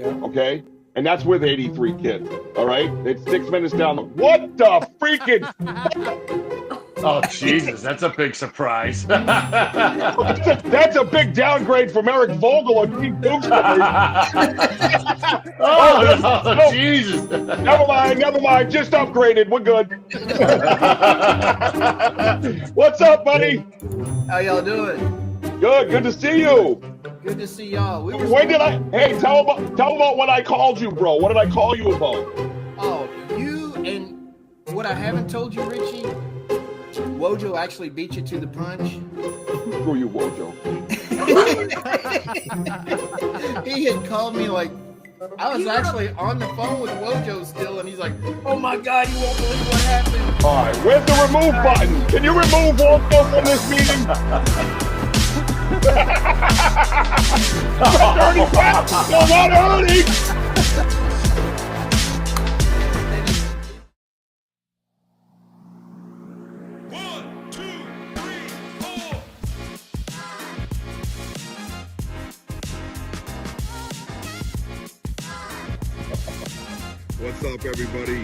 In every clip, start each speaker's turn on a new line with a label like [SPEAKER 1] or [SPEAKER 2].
[SPEAKER 1] Okay? And that's with 83 kids. All right? It's 6 minutes down the. What the freaking.
[SPEAKER 2] Oh, Jesus, that's a big surprise.
[SPEAKER 1] That's a big downgrade from Eric Vogel on King Tewksbury.
[SPEAKER 2] Oh, Jesus.
[SPEAKER 1] Never mind. Just upgraded. We're good. What's up, buddy?
[SPEAKER 3] How y'all doing?
[SPEAKER 1] Good to see you.
[SPEAKER 3] Good to see y'all.
[SPEAKER 1] Hey, tell about when I called you, bro. What did I call you about?
[SPEAKER 3] Oh, you and what I haven't told you, Richie, Wojo actually beat you to the punch.
[SPEAKER 1] Screw you, Wojo.
[SPEAKER 3] He had called me like, I was actually on the phone with Wojo still, and he's like, oh my God, you won't believe what happened.
[SPEAKER 1] All right, where's the remove button? Can you remove Wojo from this meeting? Dirty cat! No, not Ernie!
[SPEAKER 4] What's up, everybody?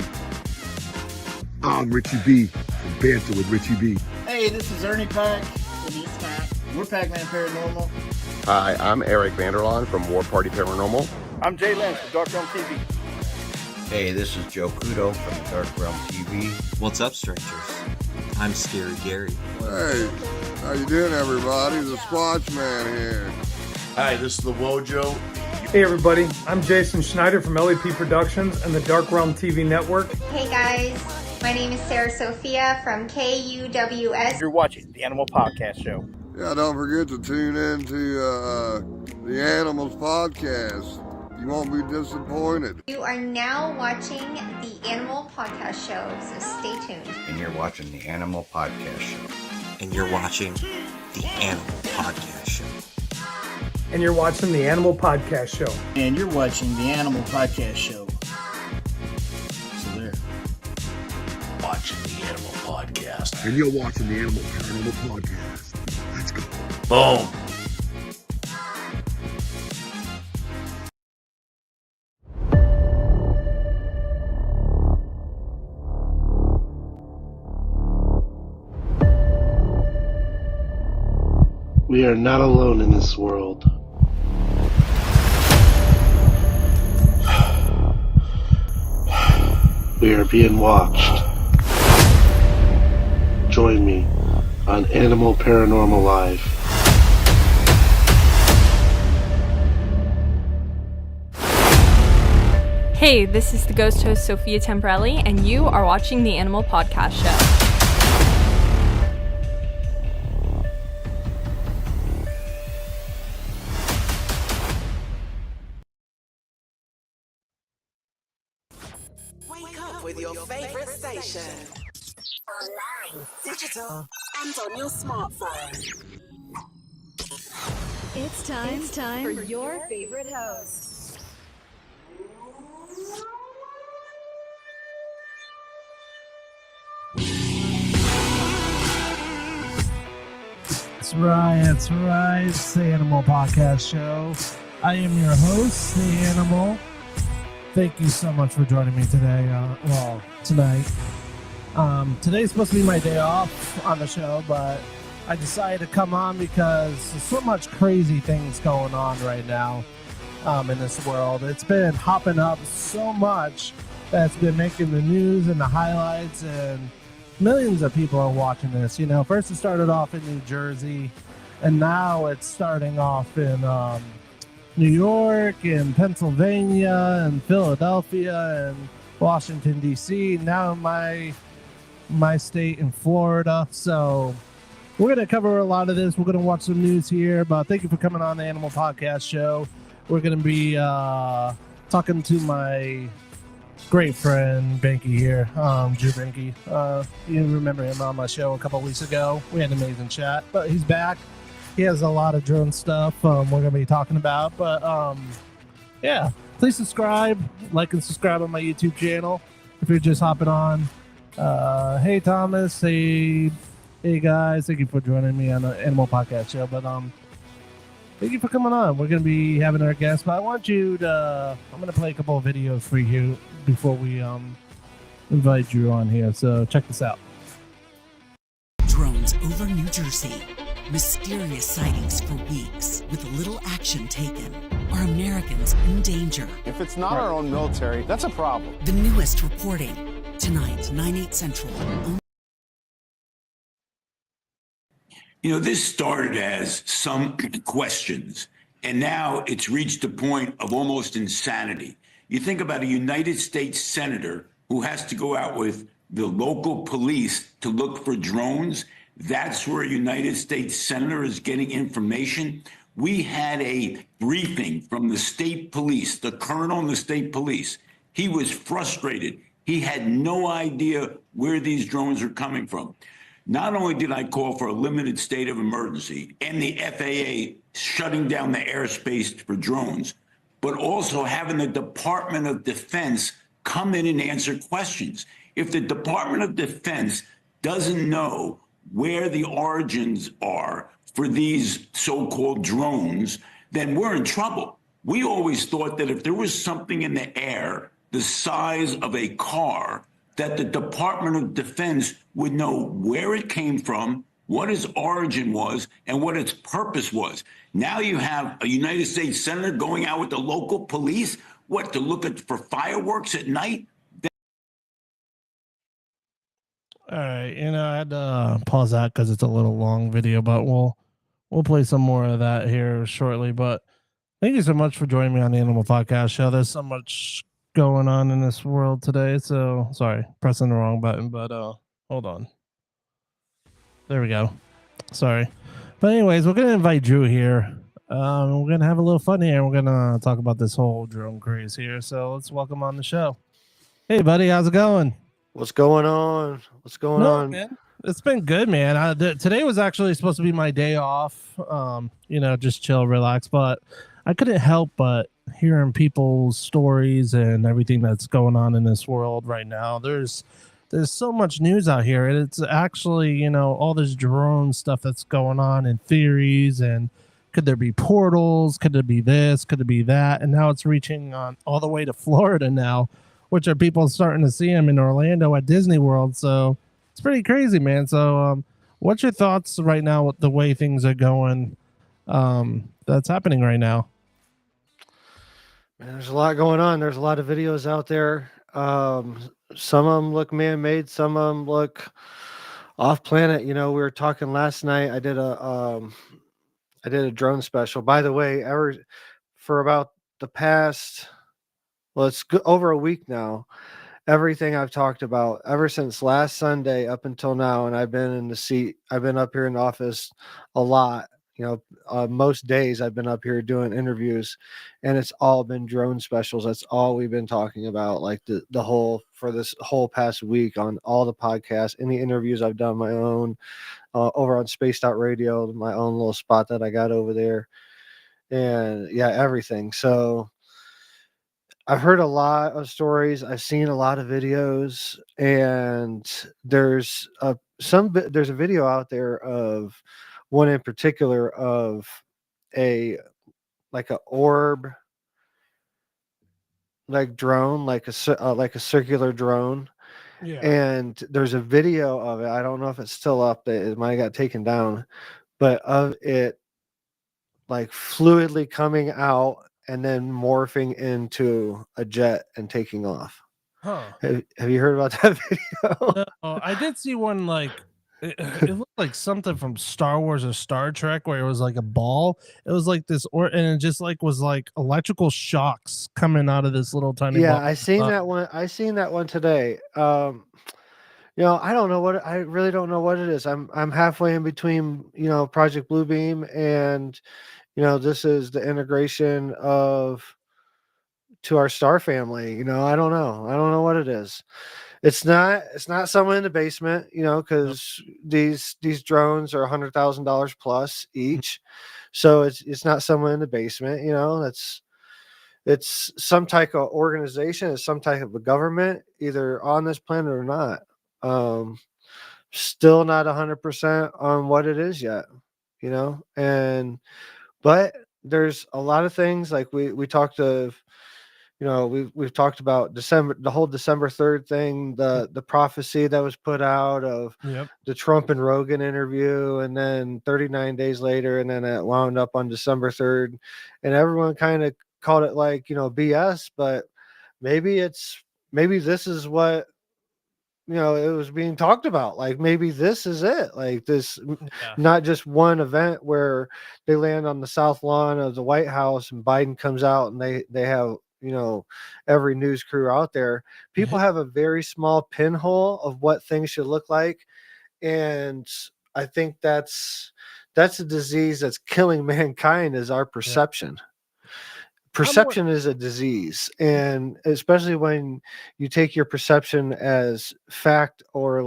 [SPEAKER 4] I'm Richie B from Banter with Richie B.
[SPEAKER 3] Hey, this is Ernie Pack. We're Pac-Man Paranormal.
[SPEAKER 5] Hi, I'm Eric Vanderlaan from War Party Paranormal.
[SPEAKER 6] I'm Jay Lynch from Dark Realm TV.
[SPEAKER 7] Hey, this is Joe Kudo from Dark Realm TV.
[SPEAKER 8] What's up, strangers? I'm Scary Gary.
[SPEAKER 4] Hey, how you doing, everybody? The Squatch Man here.
[SPEAKER 2] Hi, this is the Wojo.
[SPEAKER 9] Hey everybody, I'm Jason Schneider from LEP Productions and the Dark Realm TV Network.
[SPEAKER 10] Hey guys, my name is Sarah Sophia from KUWS.
[SPEAKER 6] You're watching the Animal Podcast Show.
[SPEAKER 4] Yeah, don't forget to tune in to the Animals Podcast. You won't be disappointed.
[SPEAKER 10] You are now watching the Animal Podcast Show, so stay tuned.
[SPEAKER 7] And you're watching the Animal Podcast Show.
[SPEAKER 8] And you're watching the Animal Podcast Show.
[SPEAKER 9] And you're watching the Animal Podcast Show.
[SPEAKER 3] And you're watching the Animal Podcast Show. So there.
[SPEAKER 2] Watching the Animal Podcast.
[SPEAKER 4] And you're watching the Animal Paranormal Podcast. Let's go.
[SPEAKER 2] Boom.
[SPEAKER 11] We are not alone in this world. We are being watched. Join me on Animal Paranormal Live.
[SPEAKER 12] Hey, this is the ghost host Sophia Temporelli, and you are watching the Animal Podcast Show.
[SPEAKER 13] With your favorite station. Online, digital, and on your smartphone.
[SPEAKER 14] It's time for your favorite host.
[SPEAKER 15] That's right. It's the Animal Podcast Show. I am your host, The Animal. Thank you so much for joining me today. Tonight. Today's supposed to be my day off on the show, but I decided to come on because there's so much crazy things going on right now in this world. It's been hopping up so much that's been making the news and the highlights, and millions of people are watching this. You know, first it started off in New Jersey, and now it's starting off in New York and Pennsylvania and Philadelphia and Washington, D.C. Now my state in Florida. So we're going to cover a lot of this. We're going to watch some news here. But thank you for coming on the Animal Podcast Show. We're going to be talking to my great friend, Banky here, Drew Banky. You remember him on my show a couple weeks ago. We had an amazing chat. But he's back. He has a lot of drone stuff we're going to be talking about. But, yeah, please subscribe, like and subscribe on my YouTube channel if you're just hopping on. Hey, Thomas. Hey, guys. Thank you for joining me on the Animal Podcast Show. But, thank you for coming on. We're going to be having our guest, but I want you to. I'm going to play a couple of videos for you before we invite you on here. So check this out.
[SPEAKER 13] Drones over New Jersey. Mysterious sightings for weeks with little action taken. Are Americans in danger?
[SPEAKER 11] If it's not our own military, that's a problem.
[SPEAKER 13] The newest reporting. Tonight, 9/8 Central.
[SPEAKER 16] You know, this started as some questions, and now it's reached a point of almost insanity. You think about a United States senator who has to go out with the local police to look for drones. That's where a United States senator is getting information. We had a briefing from the state police, the colonel in the state police. He was frustrated. He had no idea where these drones are coming from. Not only did I call for a limited state of emergency and the FAA shutting down the airspace for drones, but also having the Department of Defense come in and answer questions. If the Department of Defense doesn't know where the origins are for these so-called drones, then we're in trouble. We always thought that if there was something in the air the size of a car, that the Department of Defense would know where it came from, what its origin was, and what its purpose was. Now you have a United States senator going out with the local police, what, to look for fireworks at night?
[SPEAKER 15] All right, I had to pause that because it's a little long video, but we'll play some more of that here shortly. But thank you so much for joining me on the Animal Podcast Show. There's so much going on in this world today. So sorry, pressing the wrong button, but hold on. There we go. Sorry. But anyways, we're gonna invite Drew here. We're gonna have a little fun here. We're gonna talk about this whole drone craze here. So let's welcome on the show. Hey buddy, how's it going?
[SPEAKER 17] What's going on? What's going on?
[SPEAKER 15] Man. It's been good, man. Today was actually supposed to be my day off. Just chill, relax, but I couldn't help but hearing people's stories and everything that's going on in this world right now. There's so much news out here, and it's actually, all this drone stuff that's going on and theories, and could there be portals? Could it be this? Could it be that? And now it's reaching on all the way to Florida now, which are people starting to see them in Orlando at Disney World. So it's pretty crazy, man. So what's your thoughts right now with the way things are going that's happening right now?
[SPEAKER 17] Man, there's a lot going on. There's a lot of videos out there. Some of them look man-made. Some of them look off-planet. We were talking last night. I did a drone special. By the way, for about the past, it's over a week now, everything I've talked about ever since last Sunday up until now, and I've been in the seat. I've been up here in the office a lot. Most days I've been up here doing interviews, and it's all been drone specials. That's all we've been talking about, like for this whole past week on all the podcasts, any interviews I've done my own over on Spaced Out Radio, my own little spot that I got over there, and yeah, everything. So I've heard a lot of stories. I've seen a lot of videos, and there's a video out there of one in particular of a orb, like drone, like a circular drone.
[SPEAKER 15] Yeah.
[SPEAKER 17] And there's a video of it. I don't know if it's still up. It might have got taken down, but of it like fluidly coming out and then morphing into a jet and taking off.
[SPEAKER 15] Huh.
[SPEAKER 17] Have you heard about that video?
[SPEAKER 15] No, I did see one it looked like something from Star Wars or Star Trek, where it was like a ball. It was like this, and it just was like electrical shocks coming out of this little tiny ball.
[SPEAKER 17] I seen that one. I seen that one today. I don't know I really don't know what it is. I'm halfway in between, Project Bluebeam and, this is the integration to our star family. I don't know. I don't know what it is. It's not someone in the basement, because these drones are $100,000 plus each. So it's not someone in the basement, it's some type of organization, it's some type of a government, either on this planet or not. Still not 100% on what it is yet, but there's a lot of things like we talked of, we've talked about the whole December 3rd thing, the prophecy that was put out of
[SPEAKER 15] Yep.
[SPEAKER 17] the Trump and Rogan interview, and then 39 days later, and then it wound up on December 3rd, and everyone kind of called it like, BS, but maybe this is what it was being talked about. Like maybe this is it, like this, not just one event where they land on the south lawn of the White House and Biden comes out and they have every news crew out there. People have a very small pinhole of what things should look like, and I think that's a disease that's killing mankind, is our perception. Perception is a disease, and especially when you take your perception as fact or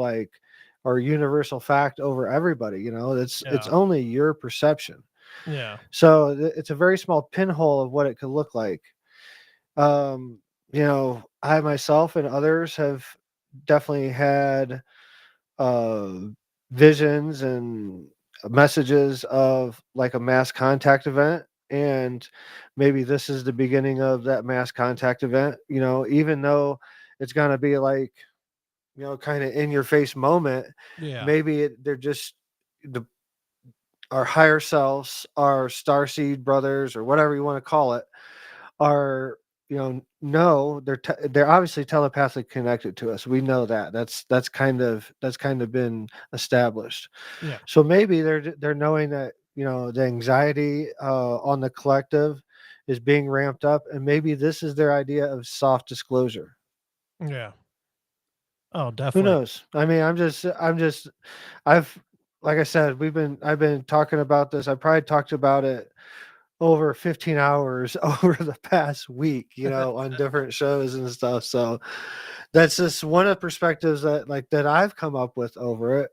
[SPEAKER 17] universal fact over everybody, it's only your perception.
[SPEAKER 15] Yeah.
[SPEAKER 17] So it's a very small pinhole of what it could look like. I myself and others have definitely had visions and messages of like a mass contact event, and maybe this is the beginning of that mass contact event, even though it's going to be like kind of in your face moment. Maybe they're just our higher selves, our starseed brothers, or whatever you want to call it, are no, they're obviously telepathically connected to us. We know that. That's kind of been established.
[SPEAKER 15] Yeah.
[SPEAKER 17] So maybe they're knowing that the anxiety on the collective is being ramped up, and maybe this is their idea of soft disclosure.
[SPEAKER 15] Yeah. Oh,
[SPEAKER 17] Who
[SPEAKER 15] definitely.
[SPEAKER 17] knows? I mean, I've like I said, I've been talking about this. I probably talked about it over 15 hours over the past week, on different shows and stuff. So that's just one of the perspectives that I've come up with over it.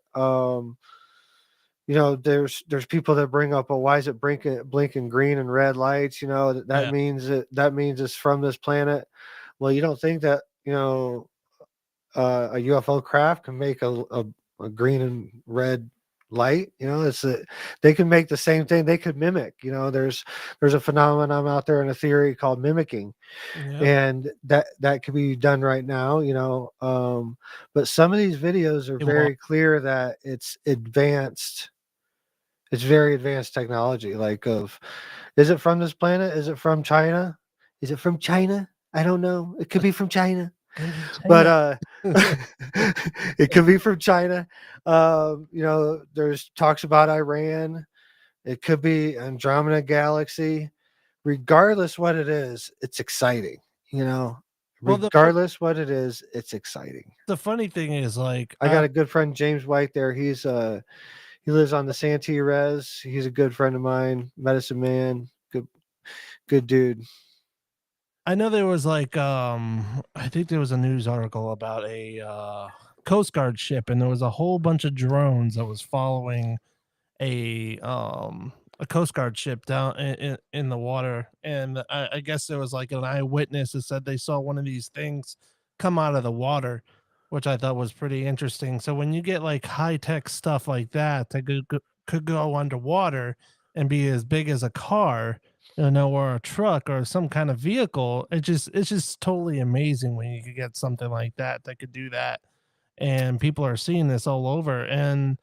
[SPEAKER 17] There's people that bring up, why is it blinking green and red lights? That means it's from this planet. Well, you don't think that, a UFO craft can make a green and red light? They can make the same thing. They could mimic. There's a phenomenon out there in a theory called mimicking, and that could be done right now. But some of these videos are very clear that it's advanced. It's very advanced technology. Is it from this planet? Is it from China? Is it from China? I don't know. It could be from China. But it could be from China. There's talks about Iran. It could be Andromeda Galaxy. Regardless what it is, it's exciting. Regardless what it is, it's exciting.
[SPEAKER 15] The funny thing is,
[SPEAKER 17] I got a good friend, James White, there. He lives on the Santee Res. He's a good friend of mine, medicine man, good dude.
[SPEAKER 15] I know there was I think there was a news article about a Coast Guard ship, and there was a whole bunch of drones that was following a Coast Guard ship down in the water, and I guess there was like an eyewitness that said they saw one of these things come out of the water, which I thought was pretty interesting. So when you get like high tech stuff like that could go underwater and be as big as a car, or a truck or some kind of vehicle, it's just totally amazing when you could get something like that could do that, and people are seeing this all over. And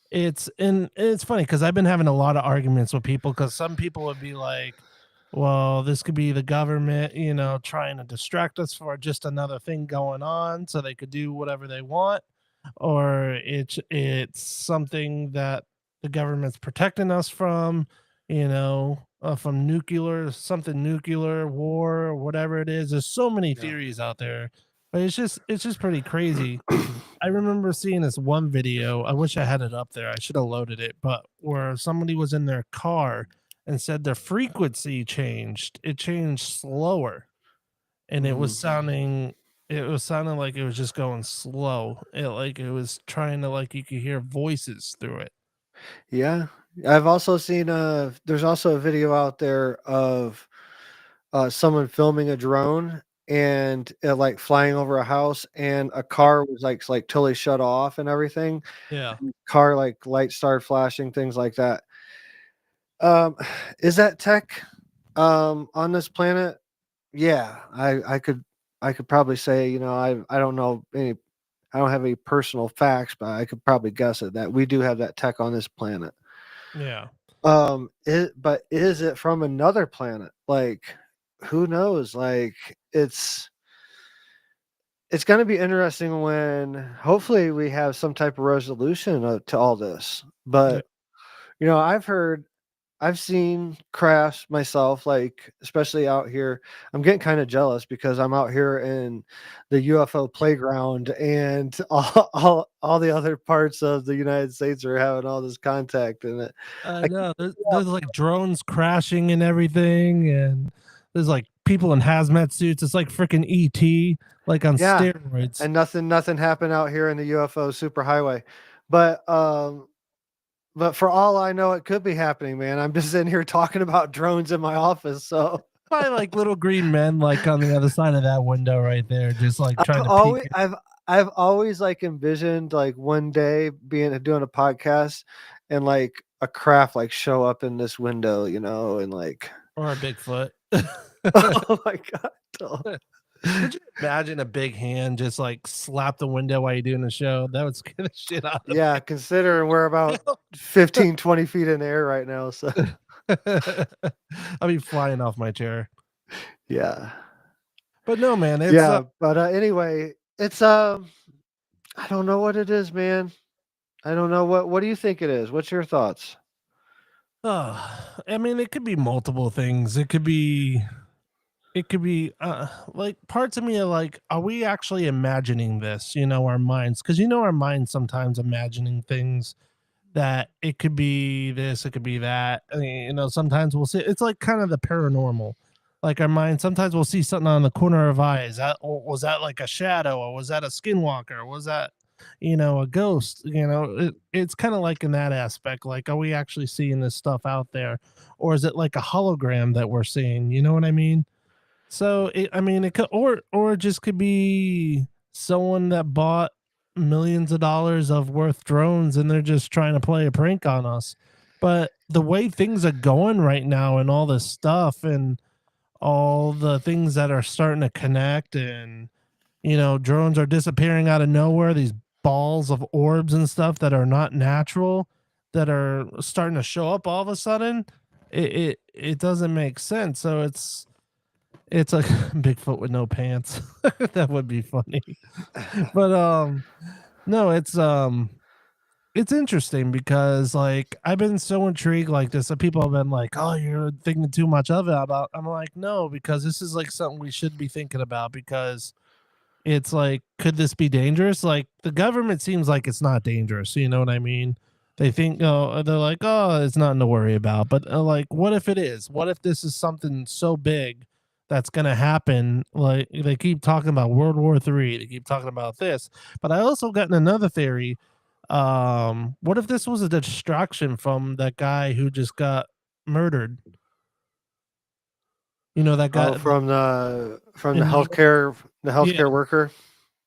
[SPEAKER 15] it's funny because I've been having a lot of arguments with people, because some people would be like, well, this could be the government, trying to distract us for just another thing going on so they could do whatever they want, or it's something that the government's protecting us from, from nuclear war or whatever it is. There's so many theories out there, but it's just pretty crazy. I remember seeing this one video. I wish I had it up there. I should have loaded it, but where somebody was in their car and said the frequency changed. It changed slower, and it was sounding like it was just going slow. It was trying to, you could hear voices through it.
[SPEAKER 17] Yeah. I've also seen there's also a video out there of someone filming a drone and it flying over a house, and a car was like totally shut off and everything.
[SPEAKER 15] Yeah.
[SPEAKER 17] Car lights started flashing, things like that. Is that tech? On this planet, yeah, I could probably say, you know, I don't know any, I don't have any personal facts, but I could probably guess it that we do have that tech on this planet.
[SPEAKER 15] Yeah.
[SPEAKER 17] But is it from another planet? Like, who knows? Like, it's going to be interesting when hopefully we have some type of resolution to all this. But you know, I've seen crafts myself, like especially out here. I'm getting kind of jealous because I'm out here in the UFO playground, and all the other parts of the United States are having all this contact, and
[SPEAKER 15] I know there's like drones crashing and everything, and there's like people in hazmat suits. It's like freaking ET, like on
[SPEAKER 17] yeah,
[SPEAKER 15] steroids.
[SPEAKER 17] and nothing happened out here in the UFO superhighway, but But for all I know, it could be happening, man. I'm just in here talking about drones in my office. So
[SPEAKER 15] Probably like little green men, like on the other side of that window right there, just like trying to peek.
[SPEAKER 17] I've always like envisioned like one day doing a podcast and like a craft like show up in this window, you know, and like
[SPEAKER 15] Or a Bigfoot.
[SPEAKER 17] oh my god.
[SPEAKER 15] Could you imagine a big hand just like slap the window while you're doing the show? That would scare the shit out of
[SPEAKER 17] Yeah, considering we're about 15, 20 feet in the air right now. So
[SPEAKER 15] I'll be flying off my chair.
[SPEAKER 17] Yeah.
[SPEAKER 15] But no, man, it's
[SPEAKER 17] but anyway, it's I don't know what it is, man. I don't know what do you think it is? What's your thoughts?
[SPEAKER 15] I mean, it could be multiple things. It could be like parts of me are like, are we actually imagining this, you know, our minds? Because you know our minds sometimes imagining things that it could be this, it could be that. I mean, you know, sometimes we'll see it's like kind of the paranormal. Like our mind, sometimes we'll see something on the corner of our eye. Was that like a shadow, or was that a skinwalker, or was that, you know, a ghost? You know, it's kind of like in that aspect. Like, are we actually seeing this stuff out there, or is it like a hologram that we're seeing? You know what I mean? So I mean, it could, or it just could be someone that bought millions of dollars of worth drones, and they're just trying to play a prank on us. But the way things are going right now, and all this stuff, and all the things that are starting to connect, and you know, drones are disappearing out of nowhere. These balls of orbs and stuff that are not natural, that are starting to show up all of a sudden. It doesn't make sense. So it's like Bigfoot with no pants. That would be funny. But no, it's interesting because like I've been so intrigued like this. So people have been like, "Oh, you're thinking too much of it." About I'm like, no, because this is like something we should be thinking about, because it's like, could this be dangerous? Like the government seems like it's not dangerous. You know what I mean? They think, oh, they're like, oh, it's nothing to worry about. But like, what if it is? What if this is something so big that's going to happen? Like they keep talking about World War III. They keep talking about this. But I also gotten another theory. What if this was a distraction from that guy who just got murdered? You know, that guy
[SPEAKER 17] from the healthcare worker.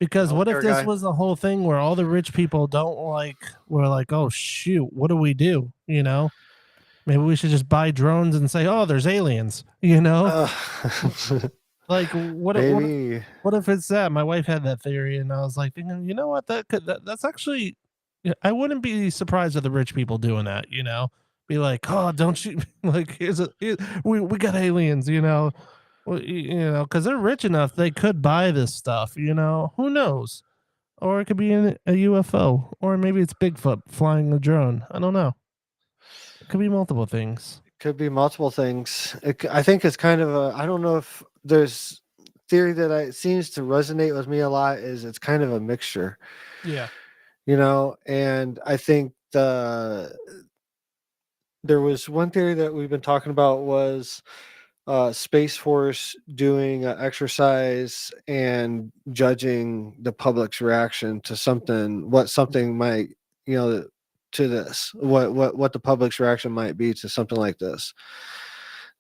[SPEAKER 15] Because what if
[SPEAKER 17] Healthcare
[SPEAKER 15] this
[SPEAKER 17] guy.
[SPEAKER 15] was the whole thing where all the rich people don't like, we're like, oh shoot, what do we do? You know, maybe we should just buy drones and say, oh, there's aliens, you know? Like what if it's that? My wife had that theory, and I was like, thinking, you know what, that's actually, I wouldn't be surprised at the rich people doing that, you know? Be like, oh, don't you like we got aliens, you know? Well, you know, because they're rich enough, they could buy this stuff. You know, who knows? Or it could be a UFO, or maybe it's Bigfoot flying a drone. I don't know. It could be multiple things.
[SPEAKER 17] Could be multiple things. I think it's kind of I don't know if there's theory that it seems to resonate with me a lot. Is it's kind of a mixture.
[SPEAKER 15] Yeah.
[SPEAKER 17] You know, and I think there was one theory that we've been talking about was Space Force doing an exercise and judging the public's reaction to what something might, you know, to this, what the public's reaction might be to something like this.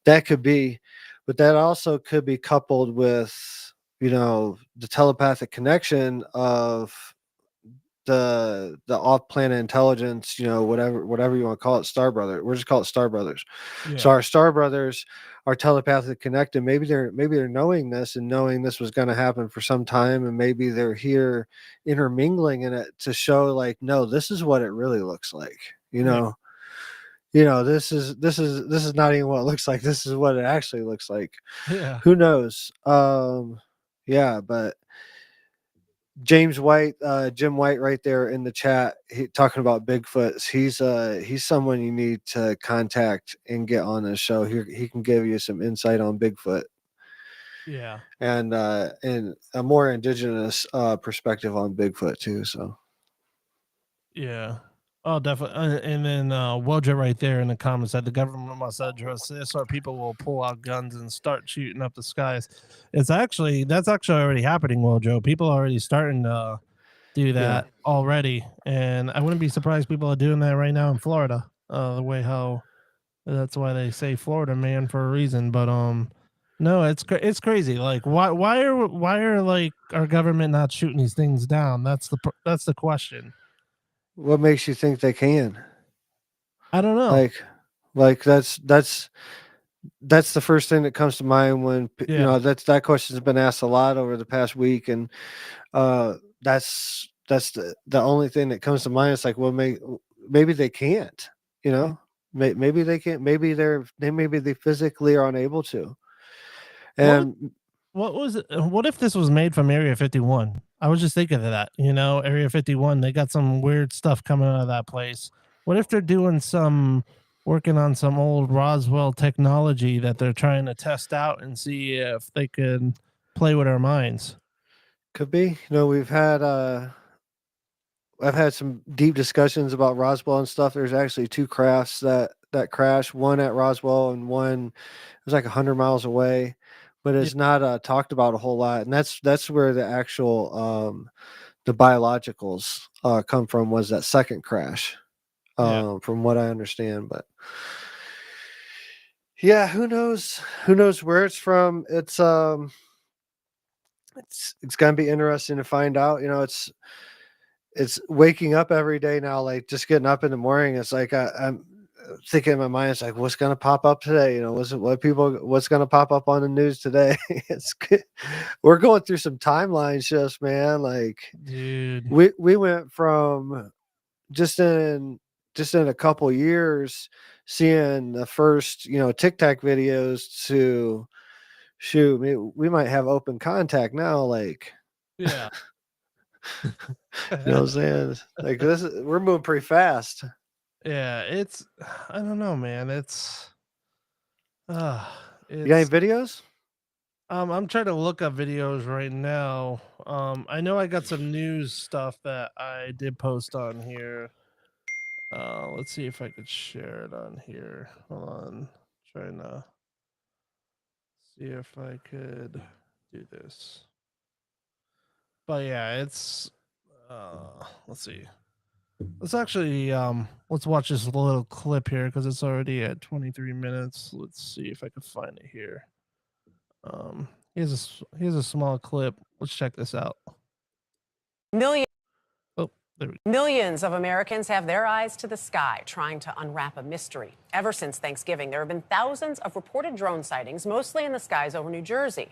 [SPEAKER 17] That could be, but that also could be coupled with, you know, the telepathic connection of the off-planet intelligence, whatever you want to call it, Star Brother. We're just call it Star Brothers.
[SPEAKER 15] Yeah.
[SPEAKER 17] So our Star Brothers are telepathically connected. Maybe they're knowing this and knowing this was going to happen for some time, and maybe they're here intermingling in it to show like, no, this is what it really looks like. This is not even what it looks like. This is what it actually looks like.
[SPEAKER 15] Yeah.
[SPEAKER 17] Who knows? Yeah, but James White, Jim White, right there in the chat, talking about Bigfoots. He's someone you need to contact and get on this show. He can give you some insight on Bigfoot.
[SPEAKER 15] Yeah.
[SPEAKER 17] And a more indigenous perspective on Bigfoot too. So.
[SPEAKER 15] Yeah. Oh, definitely. And then Woja right there in the comments said the government must address this or people will pull out guns and start shooting up the skies. That's actually already happening, Wojo. People are already starting to do that already. And I wouldn't be surprised people are doing that right now in Florida. That's why they say Florida man for a reason. But no, it's crazy. Like why are like our government not shooting these things down? That's the question.
[SPEAKER 17] What makes you think they can?
[SPEAKER 15] I don't know.
[SPEAKER 17] Like that's the first thing that comes to mind when that question's been asked a lot over the past week, and that's the only thing that comes to mind. It's like, well, maybe they can't. Maybe they can't. Maybe they physically are unable to. And
[SPEAKER 15] what if this was made from Area 51? I was just thinking of that, Area 51, they got some weird stuff coming out of that place. What if they're working on some old Roswell technology that they're trying to test out and see if they could play with our minds?
[SPEAKER 17] Could be. I've had some deep discussions about Roswell and stuff. There's actually two crafts that crashed, one at Roswell and one was like 100 miles away, but it's not talked about a whole lot. And that's where the actual the biologicals come from, was that second crash, from what I understand. But yeah, who knows where it's from. It's going to be interesting to find out. It's waking up every day now, like just getting up in the morning. It's like I'm thinking in my mind, it's like, what's going to pop up today? What's going to pop up on the news today? We're going through some timeline shifts, man. Like,
[SPEAKER 15] dude,
[SPEAKER 17] we went from just in a couple years seeing the first, Tic Tac videos to shoot, we might have open contact now. Like,
[SPEAKER 15] yeah.
[SPEAKER 17] You know what I'm saying? Like we're moving pretty fast.
[SPEAKER 15] Yeah, I don't know, man. You
[SPEAKER 17] got any videos?
[SPEAKER 15] I'm trying to look up videos right now. I know I got some news stuff that I did post on here. Let's see if I could share it on here. Hold on. Trying to see if I could do this. But yeah, it's let's see. Let's actually let's watch this little clip here because it's already at 23 minutes. Let's see if I can find it here. Here's a small clip. Let's check this out.
[SPEAKER 18] Millions of Americans have their eyes to the sky trying to unwrap a mystery. Ever since Thanksgiving, there have been thousands of reported drone sightings, mostly in the skies over New Jersey.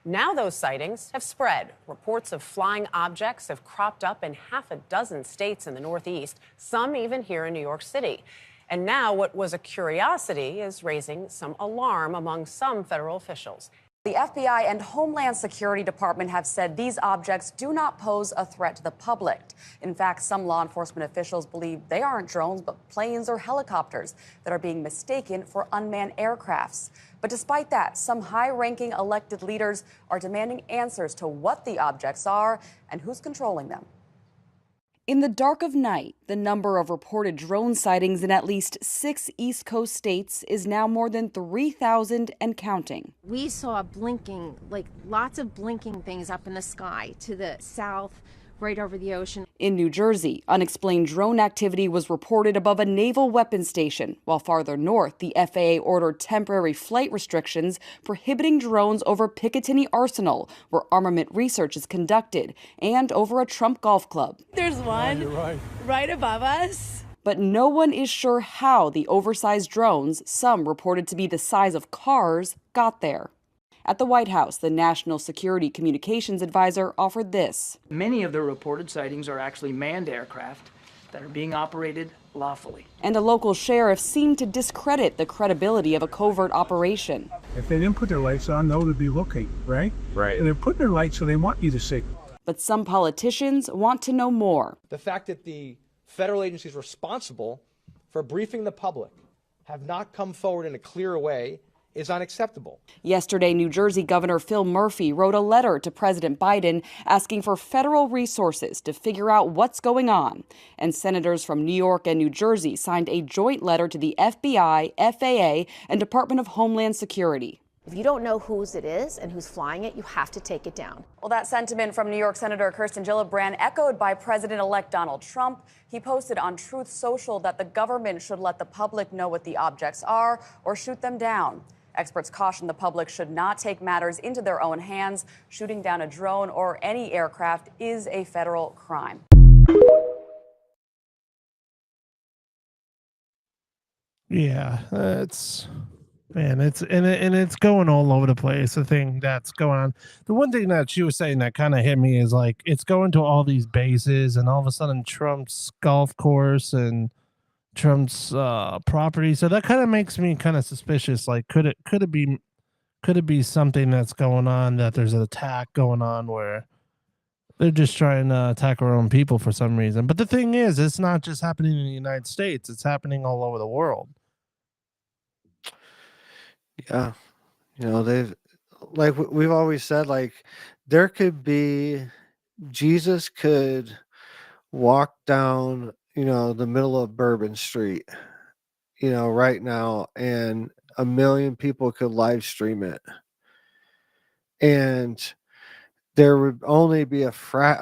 [SPEAKER 18] Now those sightings have spread. Reports of flying objects have cropped up in half a dozen states in the Northeast, some even here in New York City. And now what was a curiosity is raising some alarm among some federal officials.
[SPEAKER 19] The FBI and Homeland Security Department have said these objects do not pose a threat to the public. In fact, some law enforcement officials believe they aren't drones, but planes or helicopters that are being mistaken for unmanned aircrafts. But despite that, some high-ranking elected leaders are demanding answers to what the objects are and who's controlling them. In the dark of night, the number of reported drone sightings in at least 6 East Coast states is now more than 3,000 and counting.
[SPEAKER 20] We saw blinking, like lots of blinking things up in the sky to the south
[SPEAKER 14] right over the ocean.
[SPEAKER 19] In New Jersey, unexplained drone activity was reported above a naval weapons station, while farther north, the FAA ordered temporary flight restrictions prohibiting drones over Picatinny Arsenal, where armament research is conducted, and over a Trump golf club.
[SPEAKER 14] There's one right above us.
[SPEAKER 19] But no one is sure how the oversized drones, some reported to be the size of cars, got there. At the White House, the National Security Communications Advisor offered this.
[SPEAKER 20] Many of the reported sightings are actually manned aircraft that are being operated lawfully.
[SPEAKER 19] And a local sheriff seemed to discredit the credibility of a covert operation.
[SPEAKER 9] If they didn't put their lights on, no one would be looking, right?
[SPEAKER 5] Right.
[SPEAKER 9] And they're putting their lights so they want you to see.
[SPEAKER 19] But some politicians want to know more.
[SPEAKER 21] The fact that the federal agencies responsible for briefing the public have not come forward in a clear way is unacceptable.
[SPEAKER 19] Yesterday, New Jersey Governor Phil Murphy wrote a letter to President Biden asking for federal resources to figure out what's going on. And senators from New York and New Jersey signed a joint letter to the FBI, FAA, and Department of Homeland Security.
[SPEAKER 14] If you don't know whose it is and who's flying it, you have to take it down.
[SPEAKER 19] Well, that sentiment from New York Senator Kirsten Gillibrand echoed by President-elect Donald Trump. He posted on Truth Social that the government should let the public know what the objects are or shoot them down. Experts caution the public should not take matters into their own hands. Shooting down a drone or any aircraft is a federal crime.
[SPEAKER 15] Yeah, it's going all over the place. The thing that's going on. The one thing that she was saying that kind of hit me is like it's going to all these bases, and all of a sudden Trump's golf course and Trump's property. So that kind of makes me kind of suspicious. Like, could it be something that's going on, that there's an attack going on where they're just trying to attack our own people for some reason? But the thing is, it's not just happening in the United States. It's happening all over the world.
[SPEAKER 17] Yeah. We've always said, like, there could be, Jesus could walk down, the middle of Bourbon Street, right now, and 1 million people could live stream it. And there would only be a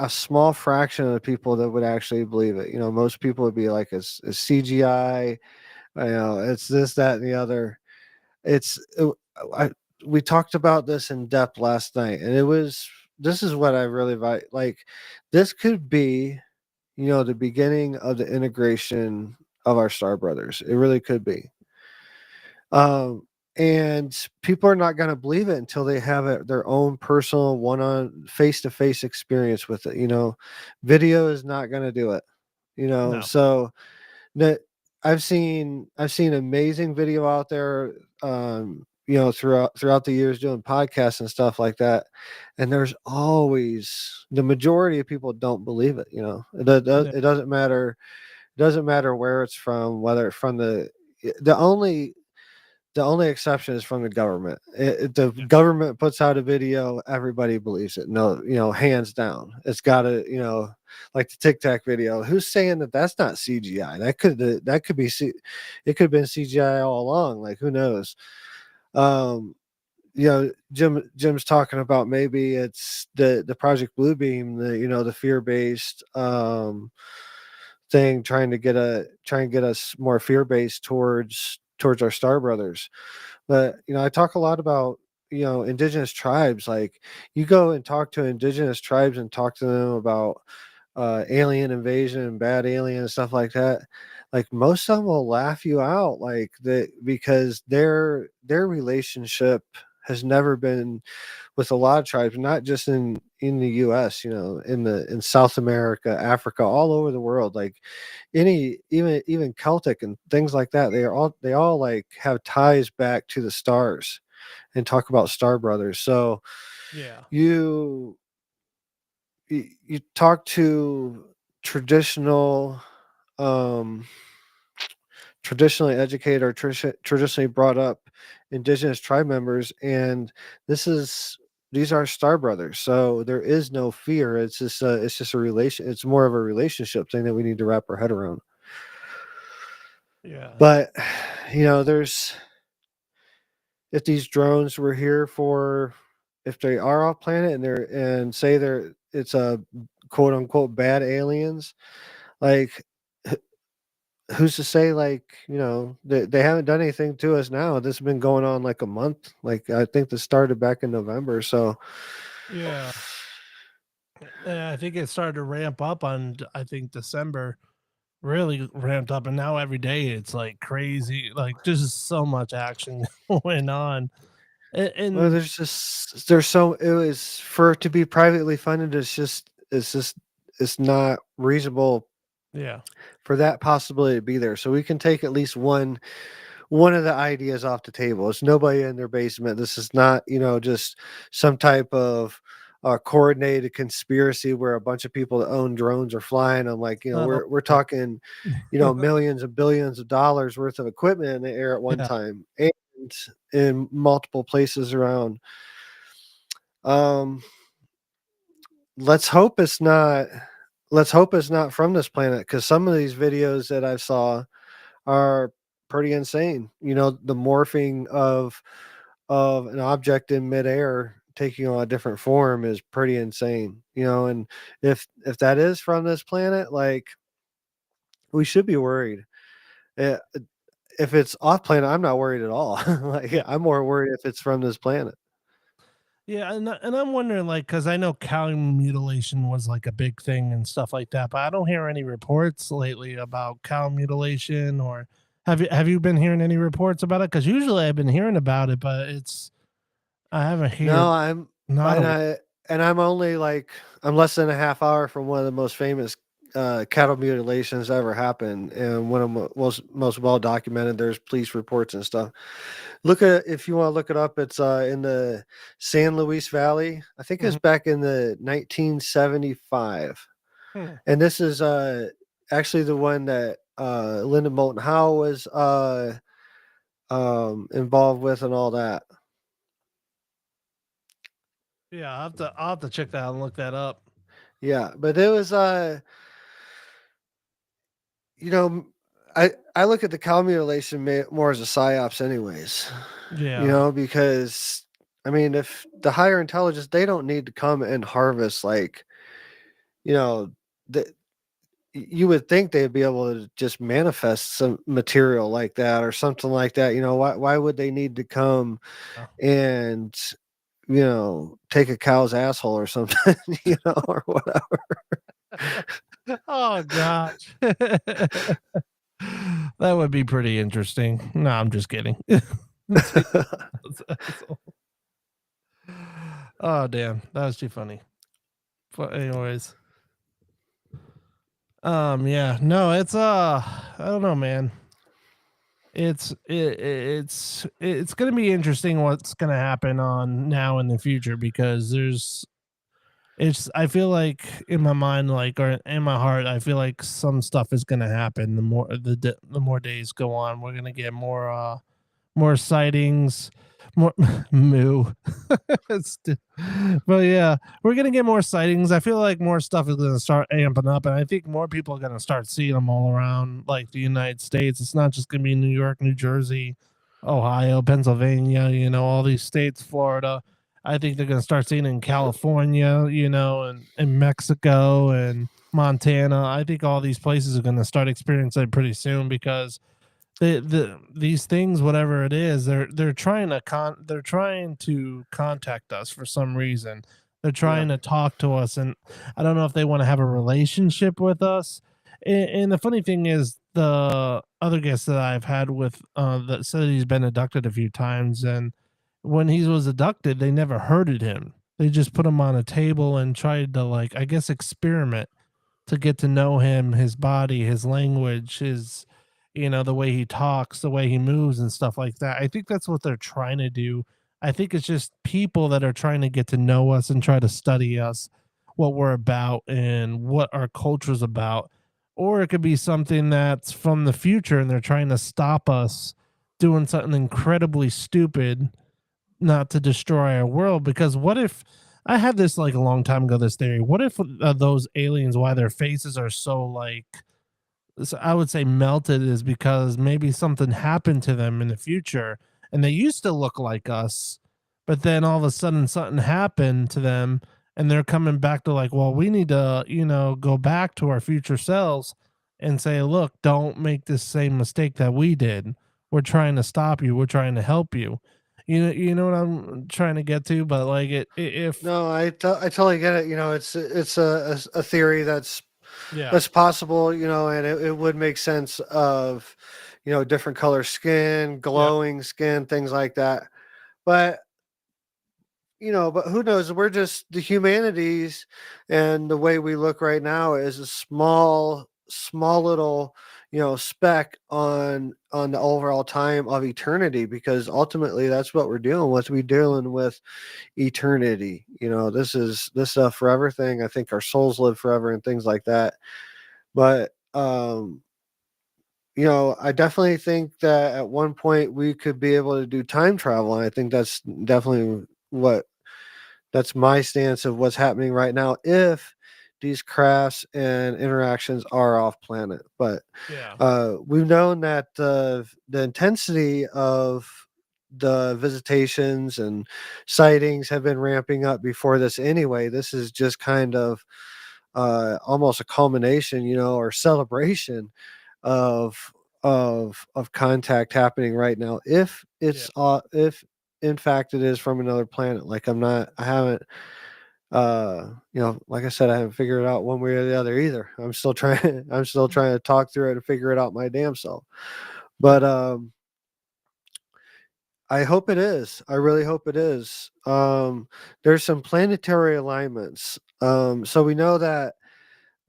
[SPEAKER 17] small fraction of the people that would actually believe it. Most people would be like, it's CGI, it's this, that, and the other. We talked about this in depth last night, and this is what I really like. This could be, the beginning of the integration of our Star Brothers. It really could be. And people are not going to believe it until they have their own personal one-on face-to-face experience with it. Video is not going to do it.
[SPEAKER 15] No.
[SPEAKER 17] So that I've seen amazing video out there, throughout the years doing podcasts and stuff like that. And there's always, the majority of people don't believe it. It doesn't matter. It doesn't matter where it's from, whether it's from the only exception is from the government. The government puts out a video, everybody believes it. No, hands down. It's got to, like the Tic Tac video. Who's saying that that's not CGI? That could be it could have been CGI all along. Like, who knows? Jim's talking about maybe it's the Project Bluebeam, the fear-based thing, trying to get us more fear-based towards our Star Brothers. But I talk a lot about indigenous tribes. Like, you go and talk to indigenous tribes and talk to them about alien invasion and bad alien and stuff like that. Like, most of them will laugh you out, like, that, because their relationship has never been, with a lot of tribes, not just in the US, in South America, Africa, all over the world, like even Celtic and things like that. They all like have ties back to the stars and talk about Star Brothers. So
[SPEAKER 15] yeah,
[SPEAKER 17] you talk to traditionally educated or traditionally brought up indigenous tribe members, and these are Star Brothers. So there is no fear. It's just a relation. It's more of a relationship thing that we need to wrap our head around.
[SPEAKER 15] Yeah.
[SPEAKER 17] But if these drones were here if they are off planet and it's a quote unquote bad aliens, like who's to say, like, they haven't done anything to us now. This has been going on like a month. Like, I think this started back in November. So
[SPEAKER 1] Yeah. I think it started to ramp up on, I think, December, really ramped up. And now every day it's like crazy, like just so much action going on.
[SPEAKER 17] well,
[SPEAKER 1] And
[SPEAKER 17] it was, for it to be privately funded, it's not reasonable
[SPEAKER 1] yeah.
[SPEAKER 17] for that possibility to be there. So we can take at least one of the ideas off the table. It's nobody in their basement. This is not, just some type of coordinated conspiracy where a bunch of people that own drones are flying. I'm like, we're talking, millions and billions of dollars worth of equipment in the air at one
[SPEAKER 1] Yeah.
[SPEAKER 17] time, and in multiple places around. Let's hope it's not. Let's hope it's not from this planet, because some of these videos that I saw are pretty insane. The morphing of an object in midair taking on a different form is pretty insane. And if that is from this planet, like, we should be worried. Eh, If it's off planet, I'm not worried at all. Like, I'm more worried if it's from this planet.
[SPEAKER 1] Yeah, and I'm wondering, like, because I know cow mutilation was like a big thing and stuff like that, but I don't hear any reports lately about cow mutilation. Or have you been hearing any reports about it? Because usually I've been hearing about it, but I haven't heard.
[SPEAKER 17] No, I'm
[SPEAKER 1] not.
[SPEAKER 17] I'm only like, I'm less than a half hour from one of the most famous cattle mutilations ever happened, and one of the most well documented. There's police reports and stuff. If you want to look it up, it's in the San Luis Valley. I think it's back in the 1975. And this is actually the one that Lyndon Moulton Howe was involved with and all that.
[SPEAKER 1] Yeah, I'll have to check that out and look that up.
[SPEAKER 17] Yeah, but it was I look at the cow mutilation more as a psyops anyways.
[SPEAKER 1] Yeah.
[SPEAKER 17] Because I mean, if the higher intelligence, they don't need to come and harvest, like, you would think they'd be able to just manifest some material like that or something like that. Why would they need to come and take a cow's asshole or something, or whatever.
[SPEAKER 1] Oh gosh. That would be pretty interesting. No, I'm just kidding. Oh damn, that was too funny. But anyways. Yeah, no, it's I don't know, man. It's gonna be interesting what's gonna happen on now in the future, because I feel like in my mind, like, or in my heart, I feel like some stuff is gonna happen. The more days go on, we're gonna get more sightings, more moo. But yeah, we're gonna get more sightings. I feel like more stuff is gonna start amping up, and I think more people are gonna start seeing them all around, like, the United States. It's not just gonna be New York, New Jersey, Ohio, Pennsylvania, all these states, Florida. I think they're going to start seeing it in California, and Mexico and Montana. I think all these places are going to start experiencing it pretty soon, because these things, whatever it is, they're trying to contact us for some reason. They're trying to talk to us, and I don't know if they want to have a relationship with us. And the funny thing is, the other guests that I've had with that said he's been abducted a few times, and when he was abducted, they never hurted him. They just put him on a table and tried to, like, I guess, experiment to get to know him, his body, his language, the way he talks, the way he moves and stuff like that. I think that's what they're trying to do. I think it's just people that are trying to get to know us and try to study us, what we're about and what our culture's about. Or it could be something that's from the future and they're trying to stop us doing something incredibly stupid, not to destroy our world. Because what if, I had this like a long time ago, this theory, what if those aliens, why their faces are so, like, I would say melted, is because maybe something happened to them in the future and they used to look like us, but then all of a sudden something happened to them and they're coming back to like, well, we need to, go back to our future selves and say, look, don't make this same mistake that we did. We're trying to stop you. We're trying to help you. You know what I'm trying to get to, but like if
[SPEAKER 17] No, I totally get it. It's a theory that's
[SPEAKER 1] yeah,
[SPEAKER 17] possible. And it would make sense of different color skin, glowing skin, things like that. But but who knows? We're just the humanities, and the way we look right now is a small little speck on the overall time of eternity, because ultimately that's what we're dealing with. We're dealing with eternity. This is a forever thing. I think our souls live forever and things like that. But I definitely think that at one point we could be able to do time travel, and I think that's definitely that's my stance of what's happening right now, if these crafts and interactions are off planet. But we've known that the intensity of the visitations and sightings have been ramping up before this anyway. This is just kind of almost a culmination, or celebration of contact happening right now. If it's if in fact it is from another planet, like I haven't like I said, I haven't figured it out one way or the other either. I'm still trying to talk through it and figure it out my damn self. But I hope it is. I really hope it is. There's some planetary alignments. So we know that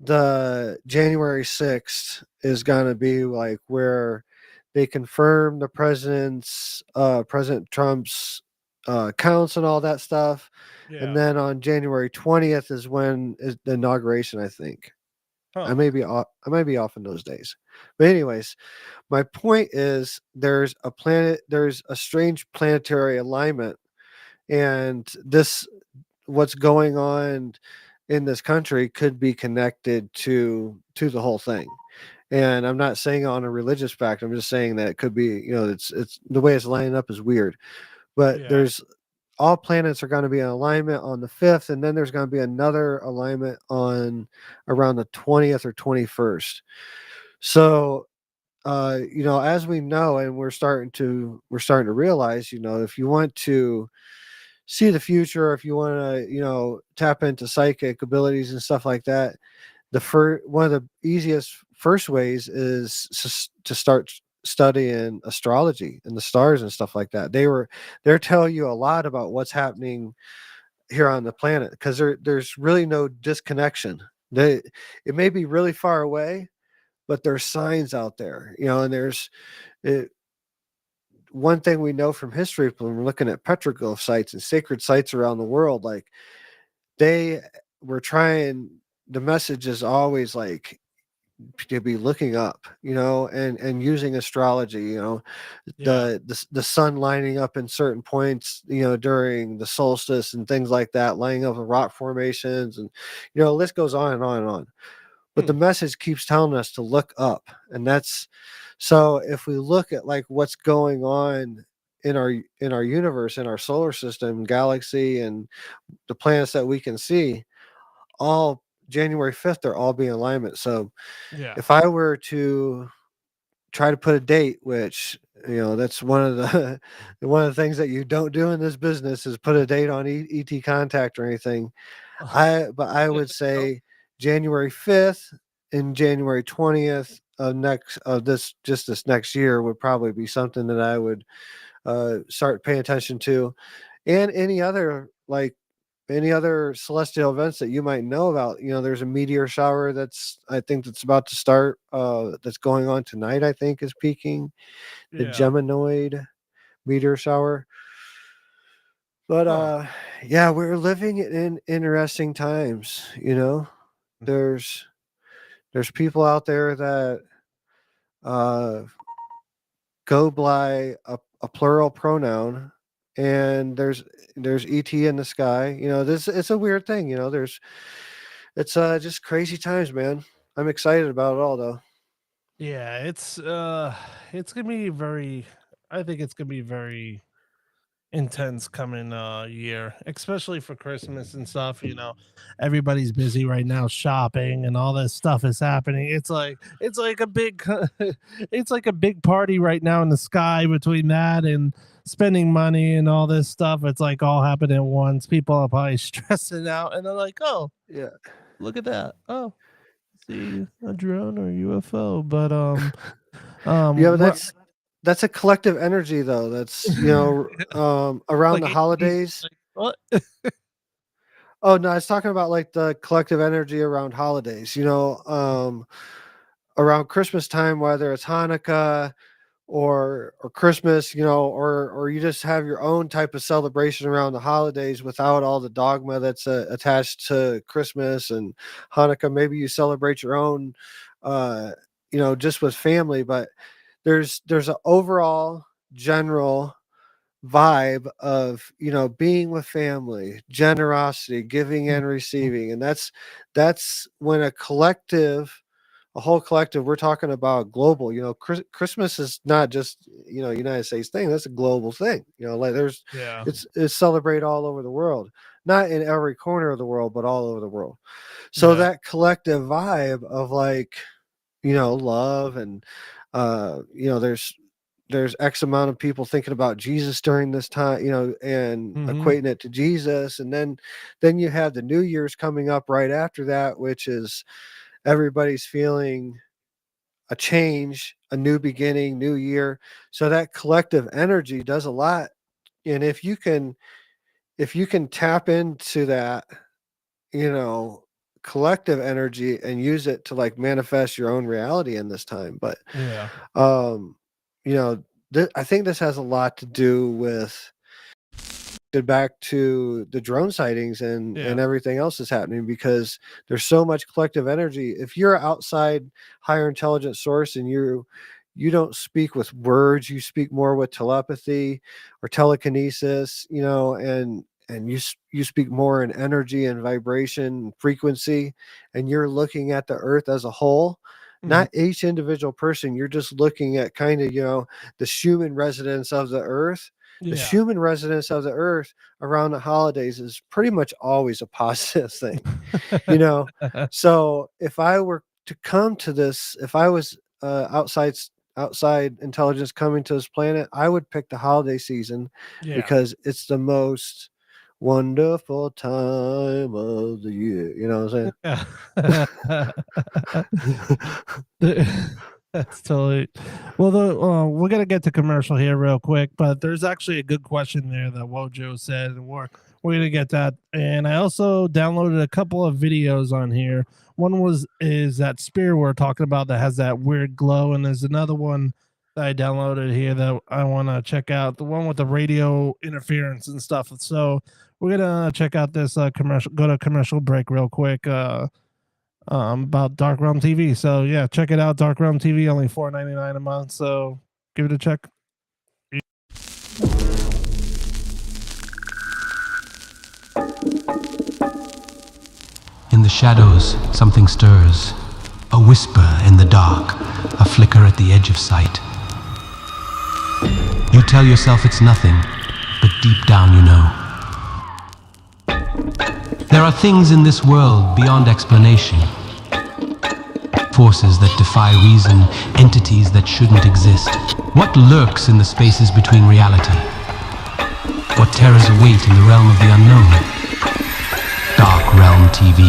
[SPEAKER 17] the January 6th is going to be like where they confirm the President Trump's counts and all that stuff. And then on January 20th is when is the inauguration, I think. I may be off in those days. But anyways, my point is there's a strange planetary alignment, and what's going on in this country could be connected to the whole thing. And I'm not saying on a religious fact. I'm just saying that it could be, it's the way it's lining up is weird. But there's all planets are going to be in alignment on the 5th, and then there's going to be another alignment on around the 20th or 21st. So as we know, and we're starting to realize, if you want to see the future, if you want to tap into psychic abilities and stuff like that, one of the easiest first ways is to start studying astrology and the stars and stuff like that. They're telling you a lot about what's happening here on the planet, because there's really no disconnection. It may be really far away, but there's signs out there, and there's one thing we know from history when we're looking at petroglyph sites and sacred sites around the world. Like, they were trying, the message is always like to be looking up, and using astrology, the sun lining up in certain points, during the solstice and things like that, lining up in rock formations, and the list goes on and on and on. But the message keeps telling us to look up, and that's so if we look at like what's going on in our universe, in our solar system, galaxy, and the planets that we can see, all January 5th, they're all being in alignment. So if I were to try to put a date, which that's one of the one of the things that you don't do in this business, is put a date on ET contact or anything. I would say January 5th and January 20th of this next year would probably be something that I would start paying attention to, and any other celestial events that you might know about. There's a meteor shower I think that's about to start, that's going on tonight, I think is peaking, the Geminoid meteor shower. But we're living in interesting times. There's people out there that go by a plural pronoun, and there's ET in the sky. It's a weird thing. It's just crazy times, man. I'm excited about it all, though.
[SPEAKER 1] Yeah, it's gonna be very. I think it's gonna be very intense coming year, especially for Christmas and stuff. You know, everybody's busy right now shopping and all this stuff is happening. It's like a big it's like a big party right now in the sky between that and spending money and all this stuff. It's like all happening at once. People are probably stressing out and they're like, oh,
[SPEAKER 17] Yeah.
[SPEAKER 1] look at that. Oh, see a drone or UFO. But
[SPEAKER 17] Yeah, but that's a collective energy though. That's around
[SPEAKER 1] like
[SPEAKER 17] the holidays.
[SPEAKER 1] What?
[SPEAKER 17] Oh no, I was talking about like the collective energy around holidays. Around Christmas time, whether it's Hanukkah or Christmas, or you just have your own type of celebration around the holidays without all the dogma that's attached to Christmas and Hanukkah. Maybe you celebrate your own, just with family, but there's an overall general vibe of being with family, generosity, giving and receiving, and that's when a whole collective, we're talking about global. Christmas is not just United States thing. That's a global thing. Like it's celebrated all over the world, not in every corner of the world, but all over the world. So that collective vibe of like love and there's X amount of people thinking about Jesus during this time, and equating it to Jesus. And then you have the New Year's coming up right after that, which is everybody's feeling a change, a new beginning, new year. So that collective energy does a lot. And if you can tap into that, collective energy and use it to like manifest your own reality in this time. But I think this has a lot to do with back to the drone sightings and everything else that's happening, because there's so much collective energy. If you're an outside higher intelligence source and you don't speak with words, you speak more with telepathy or telekinesis, and you speak more in energy and vibration and frequency, and you're looking at the earth as a whole, not each individual person. You're just looking at kind of the human residence of the earth. The human residence of the earth around the holidays is pretty much always a positive thing. So if I were to come to this, if I was outside intelligence coming to this planet, I would pick the holiday season because it's the most wonderful time of the year. You know what I'm saying?
[SPEAKER 1] That's totally well. We're gonna get to commercial here real quick, but there's actually a good question there that Wojo said, and we're gonna get that. And I also downloaded a couple of videos on here. One is that spear we're talking about that has that weird glow, and there's another one that I downloaded here that I want to check out, the one with the radio interference and stuff. So we're gonna check out this commercial. Go to commercial break real quick. About Dark Realm TV. So yeah, check it out. Dark Realm TV, only $4.99 a month. So give it a check.
[SPEAKER 6] In the shadows, something stirs. A whisper in the dark, a flicker at the edge of sight. You tell yourself it's nothing, but deep down you know. There are things in this world beyond explanation. Forces that defy reason, entities that shouldn't exist. What lurks in the spaces between reality? What terrors await in the realm of the unknown? Dark Realm TV,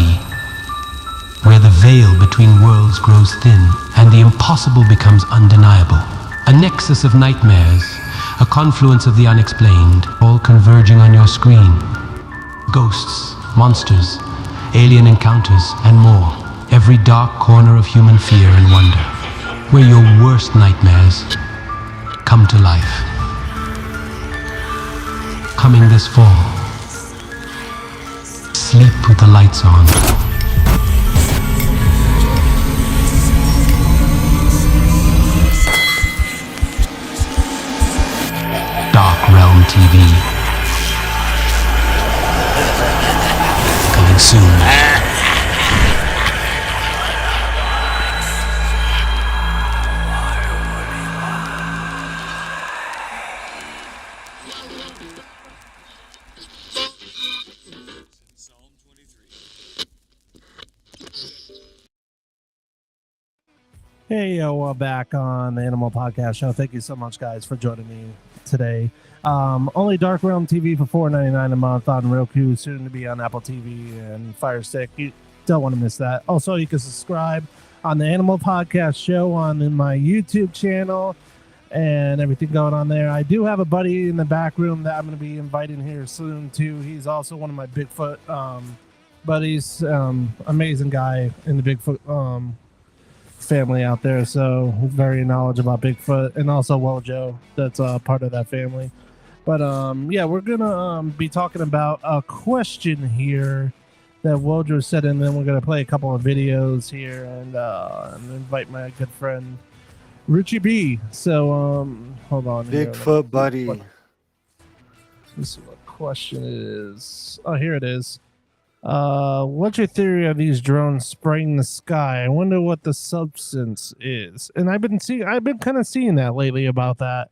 [SPEAKER 6] where the veil between worlds grows thin and the impossible becomes undeniable. A nexus of nightmares, a confluence of the unexplained, all converging on your screen. Ghosts, monsters, alien encounters, and more. Every dark corner of human fear and wonder, where your worst nightmares come to life. Coming this fall, sleep with the lights on. Dark Realm TV. Coming soon.
[SPEAKER 1] Hey, we're back on the Animal Podcast Show. Thank you so much, guys, for joining me today. Only Dark Realm TV for $4.99 a month on Roku, soon to be on Apple TV and Fire Stick. You don't want to miss that. Also, you can subscribe on the Animal Podcast Show on my YouTube channel and everything going on there. I do have a buddy in the back room that I'm going to be inviting here soon, too. He's also one of my Bigfoot buddies. Amazing guy in the Bigfoot family out there, so very knowledgeable about Bigfoot, and also Wojo, that's part of that family. But yeah, we're gonna be talking about a question here that Wojo said, and then we're gonna play a couple of videos here and invite my good friend Richie B. So hold on,
[SPEAKER 17] Bigfoot buddy.
[SPEAKER 1] Let's see what question it is. Oh, here it is. What's your theory of these drones spraying the sky? I wonder what the substance is. And I've been kind of seeing that lately about